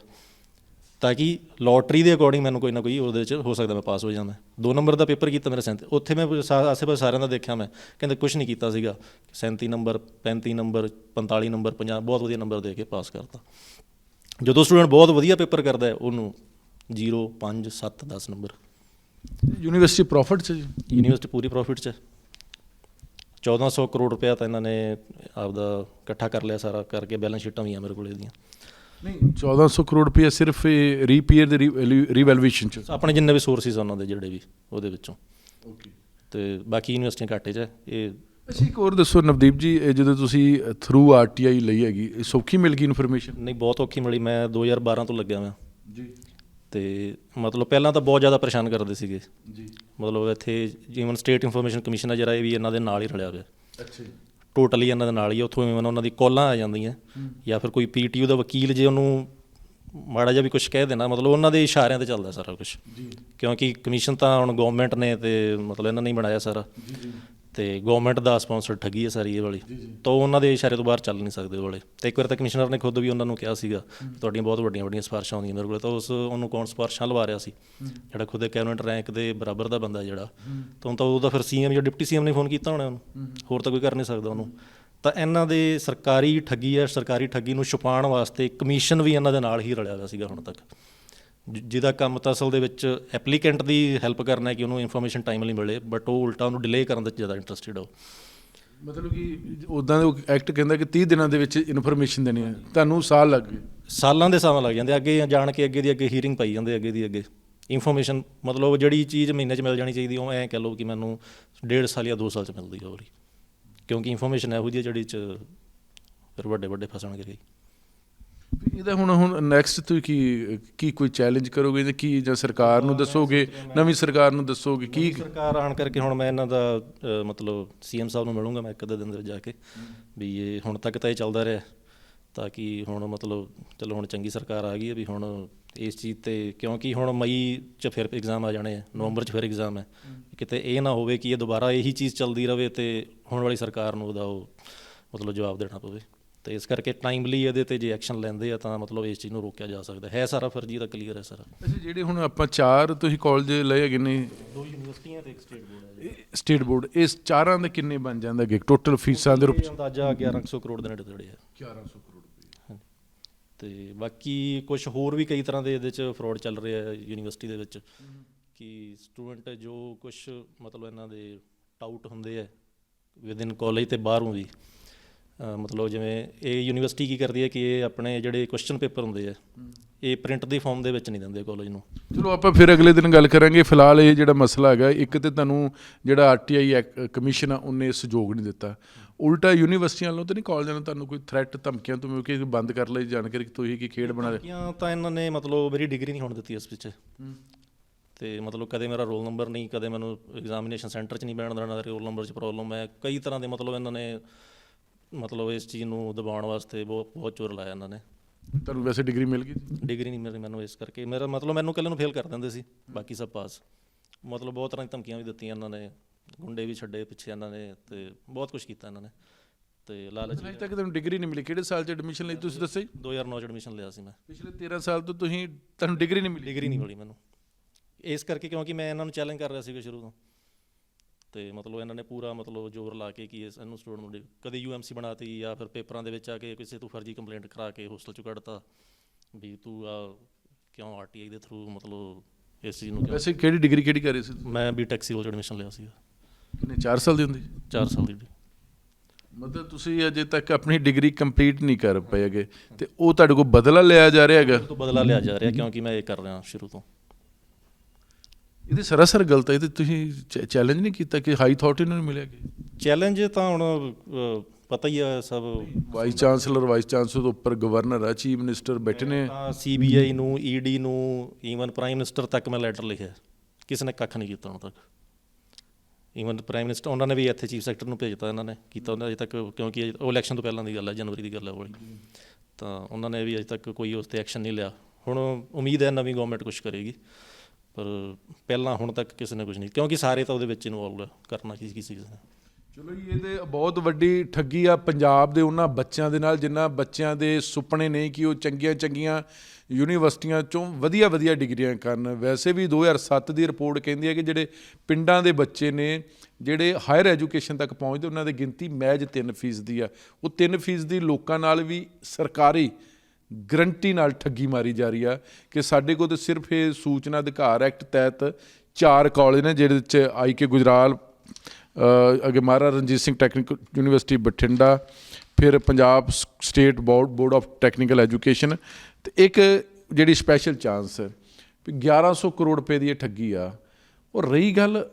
ਤਾਂ ਕਿ ਲੋਟਰੀ ਦੇ ਅਕੋਰਡਿੰਗ ਮੈਨੂੰ ਕੋਈ ਨਾ ਕੋਈ ਉਹਦੇ 'ਚ ਹੋ ਸਕਦਾ ਮੈਂ ਪਾਸ ਹੋ ਜਾਂਦਾ। 2 ਨੰਬਰ ਦਾ ਪੇਪਰ ਕੀਤਾ ਮੇਰੇ 37, ਉੱਥੇ ਮੈਂ ਆਸੇ ਪਾਸੇ ਸਾਰਿਆਂ ਦਾ ਦੇਖਿਆ, ਮੈਂ ਕਹਿੰਦੇ ਕੁਛ ਨਹੀਂ ਕੀਤਾ ਸੀਗਾ, 37 ਨੰਬਰ 35 ਨੰਬਰ 45 ਨੰਬਰ 50 ਬਹੁਤ ਵਧੀਆ ਨੰਬਰ ਦੇ ਕੇ ਪਾਸ ਕਰਤਾ। ਜਦੋਂ ਸਟੂਡੈਂਟ ਬਹੁਤ ਵਧੀਆ ਪੇਪਰ ਕਰਦਾ ਹੈ ਉਹਨੂੰ 0 5 7 10 ਨੰਬਰ। ਯੂਨੀਵਰਸਿਟੀ ਪ੍ਰੋਫਿਟ 'ਚ? ਯੂਨੀਵਰਸਿਟੀ ਪੂਰੀ ਪ੍ਰੋਫਿਟ 'ਚ। 1400 ਕਰੋੜ ਰੁਪਇਆ ਤਾਂ ਇਹਨਾਂ ਨੇ ਆਪਦਾ ਇਕੱਠਾ ਕਰ ਲਿਆ ਸਾਰਾ ਕਰਕੇ, ਬੈਲੈਂਸ ਸ਼ੀਟਾਂ ਵੀ ਆ ਮੇਰੇ ਕੋਲ ਇਹਦੀਆਂ। ਨਹੀਂ 1400 ਕਰੋੜ ਰੁਪਇਆ ਸਿਰਫ ਰੀਪੀਅਰ ਦੇ ਰੀਵੈਲੂਏਸ਼ਨ 'ਚ? ਆਪਣੇ ਜਿੰਨੇ ਵੀ ਸੋਰਸਿਸ ਉਹਨਾਂ ਦੇ ਜਿਹੜੇ ਵੀ ਉਹਦੇ ਵਿੱਚੋਂ। ਓਕੇ। ਤੇ ਬਾਕੀ ਯੂਨੀਵਰਸਿਟੀਆਂ ਘਾਟੇ 'ਚ ਇਹ। ਅੱਛਾ ਇੱਕ ਹੋਰ ਦੱਸੋ ਨਵਦੀਪ ਜੀ, ਜਦੋਂ ਤੁਸੀਂ ਥਰੂ ਆਰਟੀਆਈ ਲਈ ਹੈਗੀ, ਸੌਖੀ ਮਿਲ ਗਈ ਇਨਫੋਰਮੇਸ਼ਨ? ਨਹੀਂ ਬਹੁਤ ਔਖੀ ਮਿਲੀ। ਮੈਂ 2012 ਤੋਂ ਲੱਗਿਆ ਮੈਂ ਜੀ। ਤੇ ਮਤਲਬ ਪਹਿਲਾਂ ਤਾਂ ਬਹੁਤ ਜ਼ਿਆਦਾ ਪਰੇਸ਼ਾਨ ਕਰਦੇ ਸੀਗੇ ਜੀ। ਮਤਲਬ ਇੱਥੇ ਈਵਨ ਸਟੇਟ ਇਨਫੋਰਮੇਸ਼ਨ ਕਮਿਸ਼ਨ ਹੈ ਜਿਹੜਾ, ਇਹ ਵੀ ਇਹਨਾਂ ਦੇ ਨਾਲ ਹੀ ਰਲਿਆ ਹੋਇਆ। ਅੱਛਾ ਜੀ। ਟੋਟਲੀ ਇਹਨਾਂ ਦੇ ਨਾਲ ਹੀ। ਉੱਥੋਂ ਇਵਨ ਉਹਨਾਂ ਦੀ ਕਾਲਾਂ ਆ ਜਾਂਦੀਆਂ, ਜਾਂ ਫਿਰ ਕੋਈ ਪੀਟੀਯੂ ਦਾ ਵਕੀਲ ਜੇ ਉਹਨੂੰ ਮਾੜਾ ਜਿਹਾ ਵੀ ਕੁਛ ਕਹਿ ਦੇਣਾ, ਮਤਲਬ ਉਹਨਾਂ ਦੇ ਇਸ਼ਾਰਿਆਂ 'ਤੇ ਚੱਲਦਾ ਸਾਰਾ ਕੁਛ, ਕਿਉਂਕਿ ਕਮਿਸ਼ਨ ਤਾਂ ਹੁਣ ਗੌਰਮੈਂਟ ਨੇ ਤੇ ਮਤਲਬ ਇਹਨਾਂ ਨੇ ਹੀ ਬਣਾਇਆ ਸਾਰਾ, ਤੇ ਗੌਰਮੈਂਟ ਦਾ ਸਪਾਂਸਰ ਠੱਗੀ ਹੈ ਸਾਰੀ ਇਹ ਵਾਲੀ, ਤਾਂ ਉਹਨਾਂ ਦੇ ਇਸ਼ਾਰੇ ਤੋਂ ਬਾਹਰ ਚੱਲ ਨਹੀਂ ਸਕਦੇ ਉਹ ਵਾਲੇ। ਅਤੇ ਇੱਕ ਵਾਰ ਤਾਂ ਕਮਿਸ਼ਨਰ ਨੇ ਖੁਦ ਵੀ ਉਹਨਾਂ ਨੂੰ ਕਿਹਾ ਸੀਗਾ ਤੁਹਾਡੀਆਂ ਬਹੁਤ ਵੱਡੀਆਂ ਵੱਡੀਆਂ ਸਿਫਾਰਿਸ਼ਾਂ ਆਉਂਦੀਆਂ ਮੇਰੇ ਕੋਲ, ਤਾਂ ਉਹਨੂੰ ਕੌਣ ਸਿਫਾਰਿਸ਼ਾਂ ਲਵਾ ਰਿਹਾ ਸੀ, ਜਿਹੜਾ ਖੁਦ ਕੈਬਨਿਟ ਰੈਂਕ ਦੇ ਬਰਾਬਰ ਦਾ ਬੰਦਾ ਜਿਹੜਾ, ਤਾਂ ਉਹਦਾ ਫਿਰ ਸੀਐਮ ਜਾਂ ਡਿਪਟੀ ਸੀਐਮ ਨੇ ਫੋਨ ਕੀਤਾ ਹੋਣਾ ਉਹਨੂੰ, ਹੋਰ ਤਾਂ ਕੋਈ ਕਰ ਨਹੀਂ ਸਕਦਾ ਉਹਨੂੰ। ਤਾਂ ਇਹਨਾਂ ਦੇ ਸਰਕਾਰੀ ਠੱਗੀ ਹੈ, ਸਰਕਾਰੀ ਠੱਗੀ ਨੂੰ ਛੁਪਾਉਣ ਵਾਸਤੇ ਕਮਿਸ਼ਨ ਵੀ ਇਹਨਾਂ ਦੇ ਨਾਲ ਹੀ ਰਲਿਆ ਹੋਇਆ ਸੀਗਾ ਹੁਣ ਤੱਕ। ਜਿਹਦਾ ਕੰਮ ਤਾਂ ਅਸਲ ਦੇ ਵਿੱਚ ਐਪਲੀਕੈਂਟ ਦੀ ਹੈਲਪ ਕਰਨਾ ਹੈ ਕਿ ਉਹਨੂੰ ਇਨਫੋਰਮੇਸ਼ਨ ਟਾਈਮਲੀ ਮਿਲੇ, ਬਟ ਉਹ ਉਲਟਾ ਉਹਨੂੰ ਡਿਲੇ ਕਰਨ ਦੇ ਜ਼ਿਆਦਾ ਇੰਟਰਸਟਿਡ ਹੋ। ਮਤਲਬ ਕਿ ਉੱਦਾਂ ਦਾ ਐਕਟ ਕਹਿੰਦਾ ਕਿ 30 ਦਿਨਾਂ ਦੇ ਵਿੱਚ ਇਨਫੋਰਮੇਸ਼ਨ ਦੇਣੀ ਹੈ, ਤੁਹਾਨੂੰ ਸਾਲ ਲੱਗ ਗਏ। ਸਾਲਾਂ ਦੇ ਸਮਾਂ ਲੱਗ ਜਾਂਦੇ, ਅੱਗੇ ਜਾਣ ਕੇ ਅੱਗੇ ਦੀ ਅੱਗੇ ਹੀਅਰਿੰਗ ਪਾਈ ਜਾਂਦੇ, ਅੱਗੇ ਦੀ ਅੱਗੇ ਇਨਫੋਰਮੇਸ਼ਨ। ਮਤਲਬ ਜਿਹੜੀ ਚੀਜ਼ ਮਹੀਨੇ 'ਚ ਮਿਲ ਜਾਣੀ ਚਾਹੀਦੀ ਉਹ ਐਂ ਕਹਿ ਲਓ ਕਿ ਮੈਨੂੰ 1.5 ਸਾਲ ਜਾਂ 2 ਸਾਲ 'ਚ ਮਿਲਦੀ ਹੈ ਉਹ ਵਾਲੀ, ਕਿਉਂਕਿ ਇਨਫੋਰਮੇਸ਼ਨ ਇਹੋ ਜਿਹੀ ਜਿਹੜੀ 'ਚ ਫਿਰ ਵੱਡੇ ਵੱਡੇ ਫਸਣਗੇ ਗਈ। ਇਹਦਾ ਹੁਣ ਨੈਕਸਟ ਤੁਸੀਂ ਕੀ ਕੋਈ ਚੈਲੰਜ ਕਰੋਗੇ ਜਾਂ ਕੀ, ਜਾਂ ਸਰਕਾਰ ਨੂੰ ਦੱਸੋਗੇ, ਨਵੀਂ ਸਰਕਾਰ ਨੂੰ ਦੱਸੋਗੇ ਕੀ? ਸਰਕਾਰ ਆਉਣ ਕਰਕੇ ਹੁਣ ਮੈਂ ਇਹਨਾਂ ਦਾ ਮਤਲਬ CM ਸਾਹਿਬ ਨੂੰ ਮਿਲੂੰਗਾ ਮੈਂ ਇੱਕ ਅੱਧੇ ਦਿਨ ਦੇ ਵਿੱਚ ਜਾ ਕੇ, ਵੀ ਇਹ ਹੁਣ ਤੱਕ ਤਾਂ ਇਹ ਚੱਲਦਾ ਰਿਹਾ, ਤਾਂ ਕਿ ਹੁਣ ਮਤਲਬ ਚਲੋ ਹੁਣ ਚੰਗੀ ਸਰਕਾਰ ਆ ਗਈ ਹੈ ਵੀ ਹੁਣ ਇਸ ਚੀਜ਼ 'ਤੇ, ਕਿਉਂਕਿ ਹੁਣ ਮਈ 'ਚ ਫਿਰ ਐਗਜ਼ਾਮ ਆ ਜਾਣੇ ਆ, ਨਵੰਬਰ 'ਚ ਫਿਰ ਐਗਜ਼ਾਮ ਹੈ, ਕਿਤੇ ਇਹ ਨਾ ਹੋਵੇ ਕਿ ਇਹ ਦੁਬਾਰਾ ਇਹੀ ਚੀਜ਼ ਚੱਲਦੀ ਰਹੇ ਅਤੇ ਹੁਣ ਵਾਲੀ ਸਰਕਾਰ ਨੂੰ ਉਹਦਾ ਉਹ ਮਤਲਬ ਜਵਾਬ ਦੇਣਾ ਪਵੇ। ਅਤੇ ਇਸ ਕਰਕੇ ਟਾਈਮਲੀ ਇਹਦੇ 'ਤੇ ਜੇ ਐਕਸ਼ਨ ਲੈਂਦੇ ਆ ਤਾਂ ਮਤਲਬ ਇਸ ਚੀਜ਼ ਨੂੰ ਰੋਕਿਆ ਜਾ ਸਕਦਾ ਹੈ। ਸਾਰਾ ਫਰਜ਼ੀ ਦਾ ਕਲੀਅਰ ਹੈ ਸਾਰਾ। ਅੱਛਾ, ਜਿਹੜੇ ਹੁਣ ਆਪਾਂ 4 ਤੁਸੀਂ ਕਾਲਜ ਲਏ ਹੈਗੇ ਨੇ, 2 ਯੂਨੀਵਰਸਿਟੀਆਂ ਅਤੇ ਇੱਕ ਸਟੇਟ ਬੋਰਡ ਹੈ। ਸਟੇਟ ਬੋਰਡ, ਇਸ ਚਾਰਾਂ ਦੇ ਕਿੰਨੇ ਬਣ ਜਾਂਦਾ ਕਿ ਟੋਟਲ ਫੀਸਾਂ ਦੇ ਰੂਪ 'ਚ? ਅੰਦਾਜ਼ਾ 1100 ਕਰੋੜ ਦੇ ਨੇੜੇ ਤੇੜੇ ਹੈ। 1100 ਕਰੋੜ ਰੁਪਏ। ਹਾਂਜੀ, ਅਤੇ ਬਾਕੀ ਕੁਛ ਹੋਰ ਵੀ ਕਈ ਤਰ੍ਹਾਂ ਦੇ ਇਹਦੇ 'ਚ ਫਰੋਡ ਚੱਲ ਰਿਹਾ ਹੈ ਯੂਨੀਵਰਸਿਟੀ ਦੇ ਵਿੱਚ, ਕਿ ਸਟੂਡੈਂਟ ਜੋ ਕੁਛ ਮਤਲਬ ਇਹਨਾਂ ਦੇ ਟਾਊਟ ਹੁੰਦੇ ਹੈ ਵਿਦਿਨ ਕਾਲਜ ਅਤੇ ਬਾਹਰੋਂ ਵੀ, ਮਤਲਬ ਜਿਵੇਂ ਇਹ ਯੂਨੀਵਰਸਿਟੀ ਕੀ ਕਰਦੀ ਹੈ ਕਿ ਇਹ ਆਪਣੇ ਜਿਹੜੇ ਕੁਐਸਚਨ ਪੇਪਰ ਹੁੰਦੇ ਆ ਇਹ ਪ੍ਰਿੰਟ ਦੀ ਫਾਰਮ ਦੇ ਵਿੱਚ ਨਹੀਂ ਦਿੰਦੇ ਕਾਲਜ ਨੂੰ। ਚਲੋ ਆਪਾਂ ਫਿਰ ਅਗਲੇ ਦਿਨ ਗੱਲ ਕਰਾਂਗੇ। ਫਿਲਹਾਲ ਇਹ ਜਿਹੜਾ ਮਸਲਾ ਹੈਗਾ, ਇੱਕ ਤਾਂ ਤੁਹਾਨੂੰ ਜਿਹੜਾ RTI ਕਮਿਸ਼ਨ ਆ ਉਹਨੇ ਸਹਿਯੋਗ ਨਹੀਂ ਦਿੱਤਾ, ਉਲਟਾ ਯੂਨੀਵਰਸਿਟੀਆਂ ਵੱਲੋਂ ਤਾਂ ਨਹੀਂ ਕਾਲਜਾਂ ਨੂੰ ਤੁਹਾਨੂੰ ਕੋਈ ਥ੍ਰੈਟ ਧਮਕੀਆਂ ਤੋਂ ਕਿ ਬੰਦ ਕਰ ਲਈ ਜਾਣਕਾਰੀ ਤੁਸੀਂ ਕੀ ਖੇਡ ਬਣਾ ਰਹੇ? ਤਾਂ ਇਹਨਾਂ ਨੇ ਮਤਲਬ ਮੇਰੀ ਡਿਗਰੀ ਨਹੀਂ ਹੋਣ ਦਿੱਤੀ ਇਸ ਵਿੱਚ, ਅਤੇ ਮਤਲਬ ਕਦੇ ਮੇਰਾ ਰੋਲ ਨੰਬਰ ਨਹੀਂ, ਕਦੇ ਮੈਨੂੰ ਐਗਜ਼ਾਮੀਨੇਸ਼ਨ ਸੈਂਟਰ 'ਚ ਨਹੀਂ ਬੈਠਣ ਦੇਣਾ, ਰੋਲ ਨੰਬਰ 'ਚ ਪ੍ਰੋਬਲਮ ਹੈ, ਕਈ ਤਰ੍ਹਾਂ ਦੇ ਮਤਲਬ ਇਹਨਾਂ ਨੇ ਮਤਲਬ ਇਸ ਚੀਜ਼ ਨੂੰ ਦਬਾਉਣ ਵਾਸਤੇ ਬਹੁਤ ਜ਼ੋਰ ਲਾਇਆ ਇਹਨਾਂ ਨੇ। ਤੁਹਾਨੂੰ ਵੈਸੇ ਡਿਗਰੀ ਮਿਲ ਗਈ? ਡਿਗਰੀ ਨਹੀਂ ਮਿਲੀ ਮੈਨੂੰ, ਇਸ ਕਰਕੇ ਮੇਰਾ ਮਤਲਬ ਮੈਨੂੰ ਇਕੱਲੇ ਨੂੰ ਫੇਲ ਕਰ ਦਿੰਦੇ ਸੀ, ਬਾਕੀ ਸਭ ਪਾਸ। ਮਤਲਬ ਬਹੁਤ ਤਰ੍ਹਾਂ ਦੀਆਂ ਧਮਕੀਆਂ ਵੀ ਦਿੱਤੀਆਂ ਇਹਨਾਂ ਨੇ, ਗੁੰਡੇ ਵੀ ਛੱਡੇ ਪਿੱਛੇ ਇਹਨਾਂ ਨੇ, ਅਤੇ ਬਹੁਤ ਕੁਛ ਕੀਤਾ ਇਹਨਾਂ ਨੇ, ਅਤੇ ਲਾਲਚ। ਅਜੇ ਤੱਕ ਤੁਹਾਨੂੰ ਡਿਗਰੀ ਨਹੀਂ ਮਿਲੀ? ਕਿਹੜੇ ਸਾਲ 'ਚ ਐਡਮਿਸ਼ਨ ਲਈ ਤੁਸੀਂ ਦੱਸਿਆ? 2009 'ਚ ਐਡਮਿਸ਼ਨ ਲਿਆ ਸੀ ਮੈਂ। ਪਿਛਲੇ 13 ਸਾਲ ਤੋਂ ਤੁਹਾਨੂੰ ਡਿਗਰੀ ਨਹੀਂ ਮਿਲੀ? ਡਿਗਰੀ ਨਹੀਂ ਮਿਲੀ ਮੈਨੂੰ, ਇਸ ਕਰਕੇ ਕਿਉਂਕਿ ਮੈਂ ਇਹਨਾਂ ਨੂੰ ਚੈਲੰਜ ਕਰ ਰਿਹਾ ਸੀਗਾ ਸ਼ੁਰੂ ਤੋਂ, ਅਤੇ ਮਤਲਬ ਇਹਨਾਂ ਨੇ ਪੂਰਾ ਮਤਲਬ ਜ਼ੋਰ ਲਾ ਕੇ ਕਿ ਇਹਨੂੰ ਸਟੂਡੈਂਟ ਨੂੰ ਕਦੇ UMC ਬਣਾਤੀ, ਜਾਂ ਫਿਰ ਪੇਪਰਾਂ ਦੇ ਵਿੱਚ ਆ ਕੇ ਕਿਸੇ ਤੋਂ ਫਰਜ਼ੀ ਕੰਪਲੇਂਟ ਕਰਾ ਕੇ ਹੋਸਟਲ 'ਚੋਂ ਕੱਢਤਾ ਵੀ ਤੂੰ ਆ ਕਿਉਂ RTI ਦੇ ਥਰੂ ਮਤਲਬ ਇਸ ਚੀਜ਼ ਨੂੰ। ਵੈਸੇ ਕਿਹੜੀ ਡਿਗਰੀ ਕਿਹੜੀ ਕਰ ਰਹੇ ਸੀ? ਮੈਂ B.Tech ਸਿਵਲ 'ਚ ਐਡਮਿਸ਼ਨ ਲਿਆ ਸੀਗਾ। ਕਿੰਨੇ, 4 ਸਾਲ ਦੀ ਹੁੰਦੀ? 4 ਸਾਲ ਦੀ। ਮਤਲਬ ਤੁਸੀਂ ਅਜੇ ਤੱਕ ਆਪਣੀ ਡਿਗਰੀ ਕੰਪਲੀਟ ਨਹੀਂ ਕਰ ਪਏ ਹੈਗੇ, ਅਤੇ ਉਹ ਤੁਹਾਡੇ ਕੋਲ ਬਦਲਾ ਲਿਆ ਜਾ ਰਿਹਾ ਹੈਗਾ? ਤੋਂ ਬਦਲਾ ਲਿਆ ਜਾ ਰਿਹਾ ਕਿਉਂਕਿ ਮੈਂ ਇਹ ਕਰ ਰਿਹਾ ਸ਼ੁਰੂ ਤੋਂ। ਇਹਦੇ ਸਰਾਸਰ ਗਲਤ ਹੈ, ਇਹ ਤੁਸੀਂ ਚੈਲੰਜ ਨਹੀਂ ਕੀਤਾ ਕਿ ਹਾਈ ਅਥਾਰਟੀ ਨੂੰ ਮਿਲਿਆ? ਕਿ ਚੈਲੰਜ ਤਾਂ ਹੁਣ ਪਤਾ ਹੀ ਆ ਸਭ, ਵਾਈਸ ਚਾਂਸਲਰ ਤੋਂ ਉੱਪਰ ਗਵਰਨਰ ਆ, ਚੀਫ ਮਿਨਿਸਟਰ ਬੈਠੇ ਨੇ। CBI ਨੂੰ, ED ਨੂੰ, ਈਵਨ ਪ੍ਰਾਈਮ ਮਿਨਿਸਟਰ ਤੱਕ ਮੈਂ ਲੈਟਰ ਲਿਖਿਆ, ਕਿਸੇ ਨੇ ਕੱਖ ਨਹੀਂ ਕੀਤਾ ਹੁਣ ਤੱਕ। ਈਵਨ ਪ੍ਰਾਈਮ ਮਿਨਿਸਟਰ ਉਹਨਾਂ ਨੇ ਵੀ ਇੱਥੇ ਚੀਫ ਸੈਕਟਰ ਨੂੰ ਭੇਜਤਾ, ਇਹਨਾਂ ਨੇ ਕੀਤਾ ਉਹਨਾਂ ਅਜੇ ਤੱਕ, ਕਿਉਂਕਿ ਉਹ ਇਲੈਕਸ਼ਨ ਤੋਂ ਪਹਿਲਾਂ ਦੀ ਗੱਲ ਹੈ, ਜਨਵਰੀ ਦੀ ਗੱਲ ਹੈ ਉਹ, ਤਾਂ ਉਹਨਾਂ ਨੇ ਵੀ ਅਜੇ ਤੱਕ ਕੋਈ ਉਸ 'ਤੇ ਐਕਸ਼ਨ ਨਹੀਂ ਲਿਆ। ਹੁਣ ਉਮੀਦ ਹੈ ਨਵੀਂ ਗੌਰਮੈਂਟ ਕੁਛ ਕਰੇਗੀ, ਪਰ ਪਹਿਲਾਂ ਹੁਣ ਤੱਕ ਕਿਸੇ ਨੇ ਕੁਝ ਨਹੀਂ, ਕਿਉਂਕਿ ਸਾਰੇ ਤਾਂ ਉਹਦੇ ਵਿੱਚ ਇਨਵੋਲਵ ਹੈ, ਕਰਨਾ ਕੀ ਕਿਸੇ ਨੇ। ਚਲੋ ਜੀ, ਇਹ ਬਹੁਤ ਵੱਡੀ ਠੱਗੀ ਆ ਪੰਜਾਬ ਦੇ ਉਹਨਾਂ ਬੱਚਿਆਂ ਦੇ ਨਾਲ ਜਿਨ੍ਹਾਂ ਬੱਚਿਆਂ ਦੇ ਸੁਪਨੇ ਨੇ ਕਿ ਉਹ ਚੰਗੀਆਂ ਯੂਨੀਵਰਸਿਟੀਆਂ 'ਚੋਂ ਵਧੀਆ ਡਿਗਰੀਆਂ ਕਰਨ। ਵੈਸੇ ਵੀ 2007 ਦੀ ਰਿਪੋਰਟ ਕਹਿੰਦੀ ਹੈ ਕਿ ਜਿਹੜੇ ਪਿੰਡਾਂ ਦੇ ਬੱਚੇ ਨੇ ਜਿਹੜੇ ਹਾਇਰ ਐਜੂਕੇਸ਼ਨ ਤੱਕ ਪਹੁੰਚਦੇ ਉਹਨਾਂ ਦੀ ਗਿਣਤੀ ਮਹਿਜ 3% ਆ। ਉਹ 3% ਲੋਕਾਂ ਨਾਲ ਵੀ ਸਰਕਾਰੀ ਗਰੰਟੀ ਨਾਲ ਠੱਗੀ ਮਾਰੀ ਜਾ ਰਹੀ ਆ ਕਿ ਸਾਡੇ ਕੋਲ ਤਾਂ ਸਿਰਫ ਇਹ ਸੂਚਨਾ ਅਧਿਕਾਰ ਐਕਟ ਤਹਿਤ 4 ਕਾਲਜ ਨੇ ਜਿਹਦੇ 'ਚ IK ਗੁਜਰਾਲ, ਅੱਗੇ ਮਹਾਰਾਜਾ ਰਣਜੀਤ ਸਿੰਘ ਟੈਕਨੀਕਲ ਯੂਨੀਵਰਸਿਟੀ ਬਠਿੰਡਾ, ਫਿਰ Punjab state board of technical education, ਅਤੇ ਇੱਕ ਜਿਹੜੀ ਸਪੈਸ਼ਲ ਚਾਂਸ ਵੀ 1100 ਕਰੋੜ ਰੁਪਏ ਦੀ ਇਹ ਠੱਗੀ ਆ। ਉਹ ਰਹੀ ਗੱਲ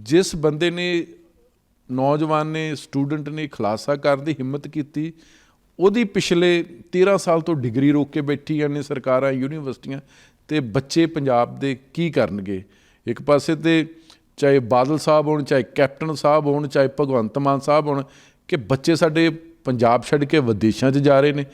ਜਿਸ ਬੰਦੇ ਨੇ, ਨੌਜਵਾਨ ਨੇ, ਸਟੂਡੈਂਟ ਨੇ ਖੁਲਾਸਾ ਕਰਨ ਦੀ ਹਿੰਮਤ ਕੀਤੀ, ਉਹਦੀ ਪਿਛਲੇ 13 ਸਾਲ ਤੋਂ ਡਿਗਰੀ ਰੋਕ ਕੇ ਬੈਠੀਆਂ ਨੇ ਸਰਕਾਰਾਂ, ਯੂਨੀਵਰਸਿਟੀਆਂ, ਅਤੇ ਬੱਚੇ ਪੰਜਾਬ ਦੇ ਕੀ ਕਰਨਗੇ? ਇੱਕ ਪਾਸੇ ਤੇ ਚਾਹੇ ਬਾਦਲ ਸਾਹਿਬ ਹੋਣ, ਚਾਹੇ ਕੈਪਟਨ ਸਾਹਿਬ ਹੋਣ, ਚਾਹੇ ਭਗਵੰਤ ਮਾਨ ਸਾਹਿਬ ਹੋਣ, ਕਿ ਬੱਚੇ ਸਾਡੇ ਪੰਜਾਬ ਛੱਡ ਕੇ ਵਿਦੇਸ਼ਾਂ 'ਚ ਜਾ ਰਹੇ ਨੇ,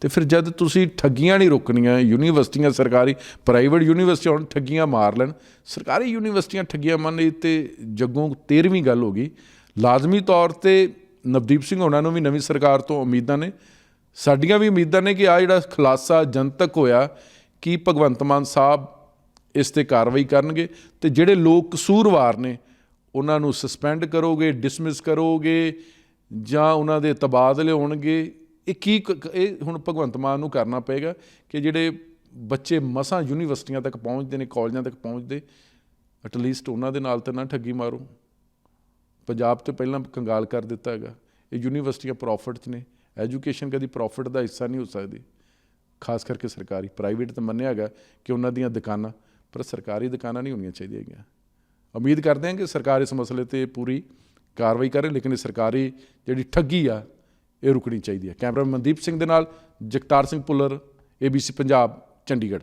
ਅਤੇ ਫਿਰ ਜਦ ਤੁਸੀਂ ਠੱਗੀਆਂ ਨਹੀਂ ਰੋਕਣੀਆਂ, ਯੂਨੀਵਰਸਿਟੀਆਂ ਸਰਕਾਰੀ, ਪ੍ਰਾਈਵੇਟ ਯੂਨੀਵਰਸਿਟੀਆਂ ਹੁਣ ਠੱਗੀਆਂ ਮਾਰ ਲੈਣ, ਸਰਕਾਰੀ ਯੂਨੀਵਰਸਿਟੀਆਂ ਠੱਗੀਆਂ ਮੰਨ, ਤੇ ਜੱਗੋਂ 13ਵੀਂ ਗੱਲ ਹੋ ਗਈ। ਲਾਜ਼ਮੀ ਤੌਰ 'ਤੇ ਨਵਦੀਪ ਸਿੰਘ ਹੋਣਾ ਨੂੰ ਵੀ ਨਵੀਂ ਸਰਕਾਰ ਤੋਂ ਉਮੀਦਾਂ ਨੇ, ਸਾਡੀਆਂ ਵੀ ਉਮੀਦਾਂ ਨੇ ਕਿ ਆਹ ਜਿਹੜਾ ਖੁਲਾਸਾ ਜਨਤਕ ਹੋਇਆ ਕਿ ਭਗਵੰਤ ਮਾਨ ਸਾਹਿਬ ਇਸ 'ਤੇ ਕਾਰਵਾਈ ਕਰਨਗੇ, ਅਤੇ ਜਿਹੜੇ ਲੋਕ ਕਸੂਰਵਾਰ ਨੇ ਉਹਨਾਂ ਨੂੰ ਸਸਪੈਂਡ ਕਰੋਗੇ, ਡਿਸਮਿਸ ਕਰੋਗੇ, ਜਾਂ ਉਹਨਾਂ ਦੇ ਤਬਾਦਲੇ ਹੋਣਗੇ। ਇਹ ਹੁਣ ਭਗਵੰਤ ਮਾਨ ਨੂੰ ਕਰਨਾ ਪਏਗਾ ਕਿ ਜਿਹੜੇ ਬੱਚੇ ਮਸਾਂ ਯੂਨੀਵਰਸਿਟੀਆਂ ਤੱਕ ਪਹੁੰਚਦੇ ਨੇ, ਕਾਲਜਾਂ ਤੱਕ ਪਹੁੰਚਦੇ, ਐਟਲੀਸਟ ਉਹਨਾਂ ਦੇ ਨਾਲ ਤਾਂ ਨਾ ਠੱਗੀ ਮਾਰੋ। ਪੰਜਾਬ ਤੋਂ ਪਹਿਲਾਂ ਕੰਗਾਲ ਕਰ ਦਿੱਤਾ ਹੈਗਾ। ਇਹ ਯੂਨੀਵਰਸਿਟੀਆਂ ਪ੍ਰੋਫਿਟ 'ਚ ਨੇ, ਐਜੂਕੇਸ਼ਨ ਕਦੀ ਪ੍ਰੋਫਿਟ ਦਾ ਹਿੱਸਾ ਨਹੀਂ ਹੋ ਸਕਦੀ, ਖਾਸ ਕਰਕੇ ਸਰਕਾਰੀ। ਪ੍ਰਾਈਵੇਟ ਤਾਂ ਮੰਨਿਆ ਹੈਗਾ ਕਿ ਉਹਨਾਂ ਦੀਆਂ ਦੁਕਾਨਾਂ, ਪਰ ਸਰਕਾਰੀ ਦੁਕਾਨਾਂ ਨਹੀਂ ਹੋਣੀਆਂ ਚਾਹੀਦੀਆਂ ਹੈਗੀਆਂ। ਉਮੀਦ ਕਰਦੇ ਹਾਂ ਕਿ ਸਰਕਾਰ ਇਸ ਮਸਲੇ 'ਤੇ ਪੂਰੀ ਕਾਰਵਾਈ ਕਰੇ, ਲੇਕਿਨ ਇਹ ਸਰਕਾਰੀ ਜਿਹੜੀ ਠੱਗੀ ਆ ਇਹ ਰੁਕਣੀ ਚਾਹੀਦੀ ਹੈ। ਕੈਮਰਾਮੈਨ ਮਨਦੀਪ ਸਿੰਘ ਦੇ ਨਾਲ ਜਗਤਾਰ ਸਿੰਘ ਭੁੱਲਰ, ABC ਪੰਜਾਬ, ਚੰਡੀਗੜ੍ਹ।